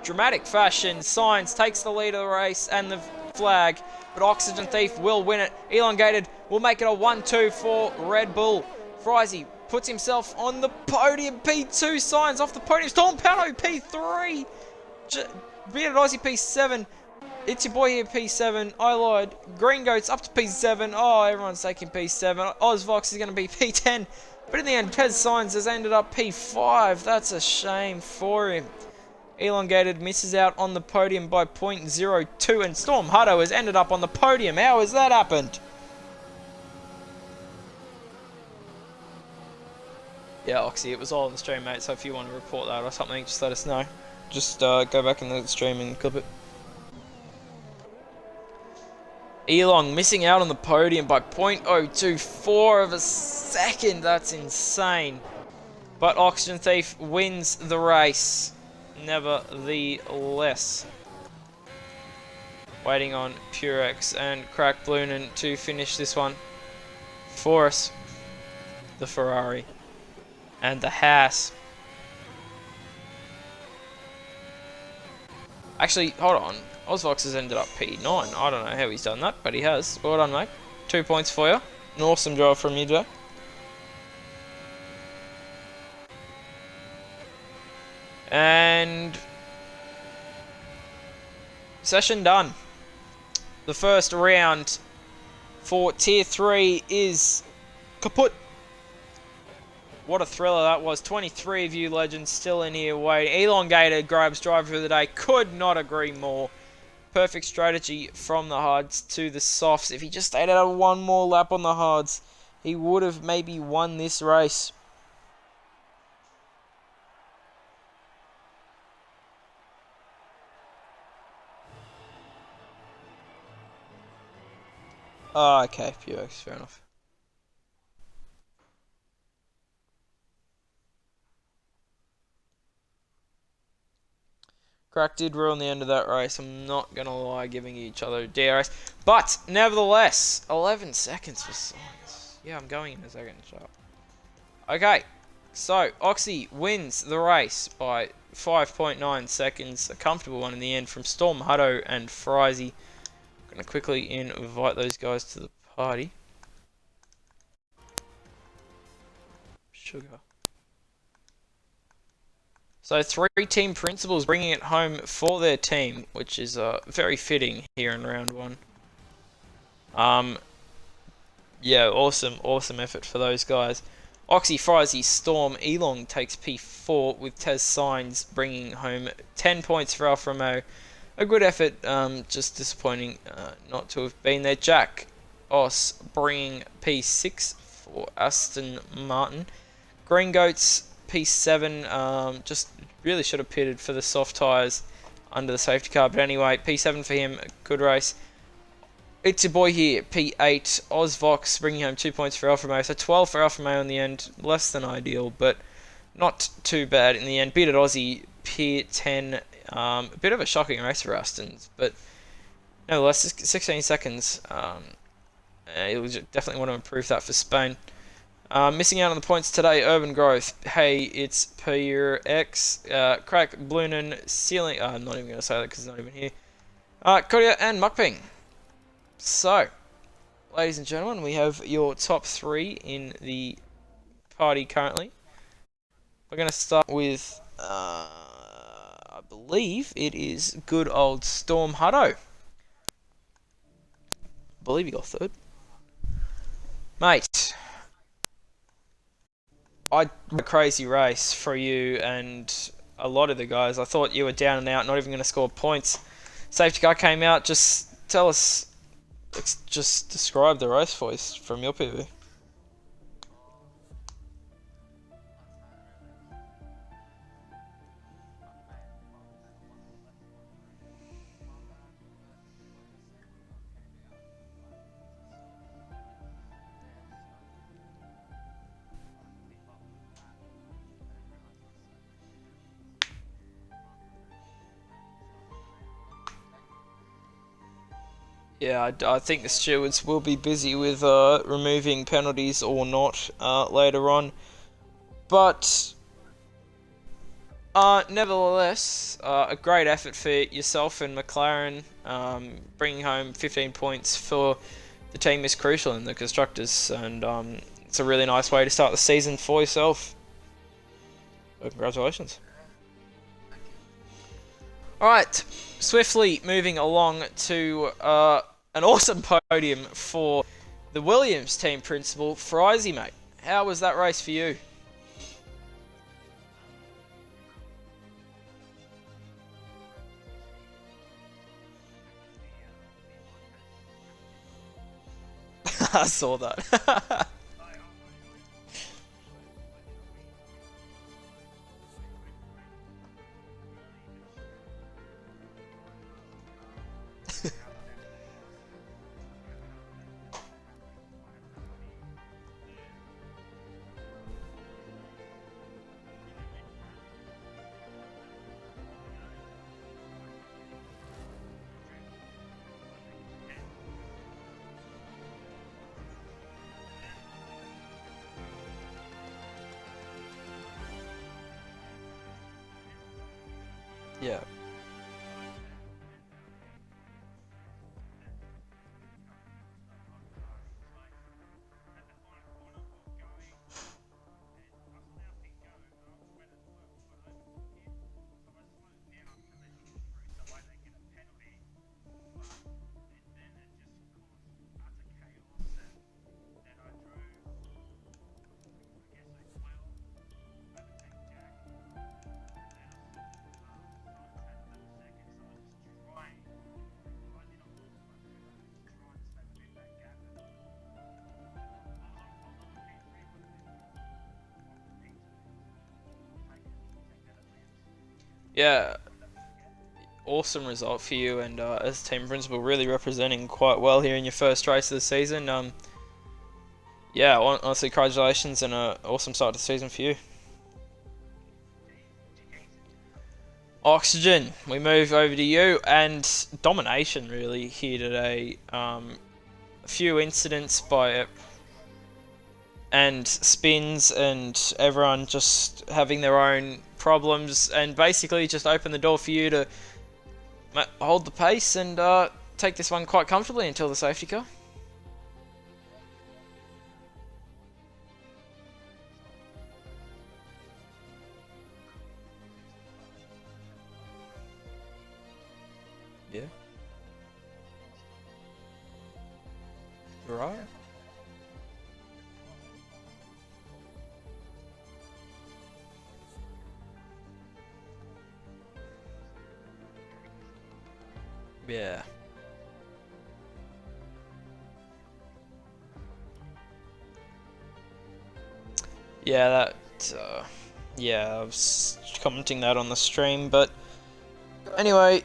dramatic fashion. Signs takes the lead of the race and the flag, but Oxygen Thief will win it. Elongated will make it a 1-2 for Red Bull. Frizy puts himself on the podium. P2 Signs off the podium. Storm Pano P3. Bearded Aussie P7. It's your boy here, P7. I lied. Green Goats up to P7. Oh, everyone's taking P7. Ozvox is going to be P10. But in the end, Tez Signs has ended up P5. That's a shame for him. Elongated misses out on the podium by 0.02. And Storm Hutto has ended up on the podium. How has that happened? Yeah, Oxy, it was all on the stream, mate. So if you want to report that or something, just let us know. Just go back in the stream and clip it. Elong missing out on the podium by 0.024 of a second. That's insane. But Oxygen Thief wins the race, nevertheless. Waiting on Purex and Crack Bloonin to finish this one for us. The Ferrari and the Haas. Actually, hold on. Ozvox has ended up P9. I don't know how he's done that, but he has. Well done, mate. 2 points for you. An awesome job from you, Joe. And session done. The first round for Tier 3 is kaput. What a thriller that was. 23 of you legends still in here waiting. Elongated grabs driver of the day. Could not agree more. Perfect strategy from the hards to the softs. If he just stayed out of one more lap on the hards, he would have maybe won this race. Oh, okay, Purex, fair enough. Crack did ruin the end of that race. I'm not going to lie, giving each other DRS. But, nevertheless, 11 seconds for science. Yeah, I'm going in a second. Shut up. Okay, so Oxy wins the race by 5.9 seconds. A comfortable one in the end from Storm, Hutto, and Frizy. I'm going to quickly invite those guys to the party. Sugar. So 3 team principals bringing it home for their team, which is very fitting here in round 1. Yeah, awesome effort for those guys. Oxy, Frizy, Storm, Elong takes P4 with Tez Signs bringing home 10 points for Alfa Romeo. A good effort, just disappointing not to have been there. Jack Os bringing P6 for Aston Martin. Green Goats P7, just really should have pitted for the soft tyres under the safety car. But anyway, P7 for him, good race. It's your boy here, P8, Ozvox bringing home 2 points for Alfa Romeo. So 12 for Alfa Romeo in the end, less than ideal, but not too bad in the end. Beat at Aussie, P10, a bit of a shocking race for Aston's, but nevertheless, 16 seconds. You'll definitely want to improve that for Spain. Missing out on the points today, Urban Growth. Hey, it's PURX. Crack, Bloonin, Ceiling. I'm not even going to say that because it's not even here. Kodia and Mukping. So, ladies and gentlemen, we have your top 3 in the party currently. We're going to start with, I believe it is good old Storm Hutto. I believe you got 3rd. Mate. A crazy race for you and a lot of the guys. I thought you were down and out, not even going to score points. Safety car came out. Just tell us, just describe the race for us from your PV. Yeah, I think the stewards will be busy with removing penalties or not later on. But nevertheless, a great effort for yourself and McLaren. Bringing home 15 points for the team is crucial in the constructors, and it's a really nice way to start the season for yourself. So congratulations. Alright, swiftly moving along to an awesome podium for the Williams team principal, Frizy, mate. How was that race for you? I saw that. Yeah. Yeah, awesome result for you, and as team principal, really representing quite well here in your first race of the season. Yeah, honestly, congratulations and an awesome start to the season for you. Oxygen, we move over to you, and domination really here today. A few incidents by and spins, and everyone just having their own problems, and basically just open the door for you to hold the pace and take this one quite comfortably until the safety car. Yeah. Right. Yeah. Yeah, that, yeah, I was commenting that on the stream, but anyway,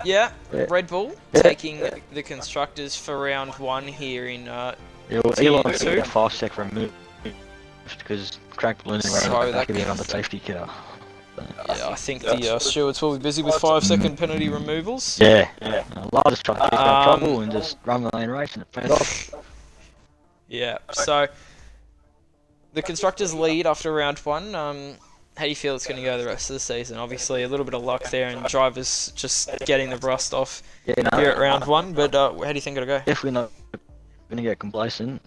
yeah, Red Bull taking the constructors for round 1 here in Elon's getting a 5-sec remove because cracked balloon so that could be on the safety car. Yeah, I think the stewards will be busy with 5-second penalty removals. Yeah. Lyle just tried to keep out trouble and just run the lane race and it paid off. Yeah, so the constructors lead after round 1. How do you feel it's going to go the rest of the season? Obviously, a little bit of luck there and drivers just getting the rust off here at round 1, but how do you think it'll go? Definitely not going to get complacent.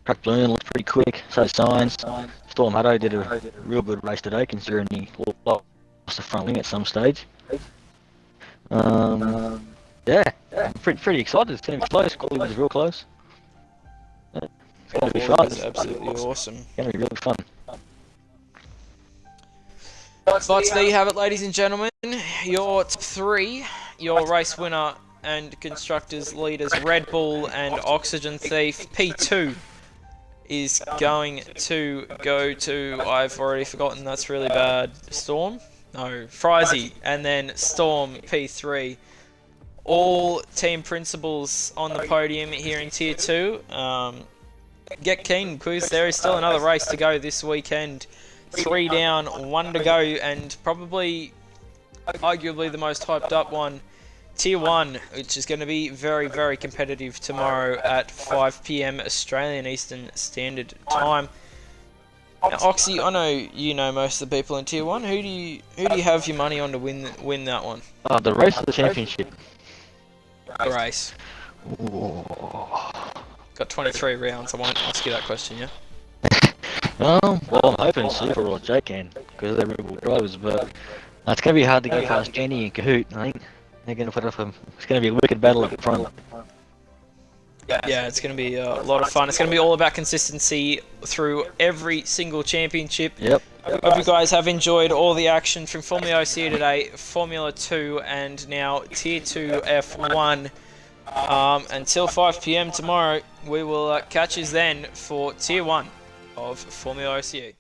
Cracked balloon looked pretty quick, so signs. Storm Hutto did a real good race today considering he lost the front wing at some stage. Yeah, I'm pretty excited. It's going to be close. Quality was real close. It's going to be fun. It's absolutely awesome. It's going to be really fun. But there you have it, ladies and gentlemen. Your 3, your race winner and constructors leaders, Red Bull and Oxygen Thief. P2 is going to go to, I've already forgotten, that's really bad, Storm? No, Frizy, and then Storm, P3. All team principals on the podium here in Tier 2. Get keen, because there is still another race to go this weekend. 3 down, 1 to go, and probably, arguably the most hyped up one, Tier 1, which is going to be very, very competitive tomorrow at 5 PM Australian Eastern Standard Time. Now, Oxy, I know you know most of the people in Tier 1. Who do you have your money on to win that one? The race of the championship. The race. Ooh. Got 23 rounds. I won't ask you that question, yeah? Well, I'm hoping Super or Jake can, because they're Red Bull drivers, but it's going to be hard to go past Jenny and Kahoot. I think they're going to put up it's going to be a wicked battle at the front. Yeah, it's going to be a lot of fun. It's going to be all about consistency through every single championship. Yep. Hope you guys have enjoyed all the action from FormulaOCE today, Formula 2, and now Tier 2 F1. Until 5 PM tomorrow, we will catch you then for Tier 1 of FormulaOCE.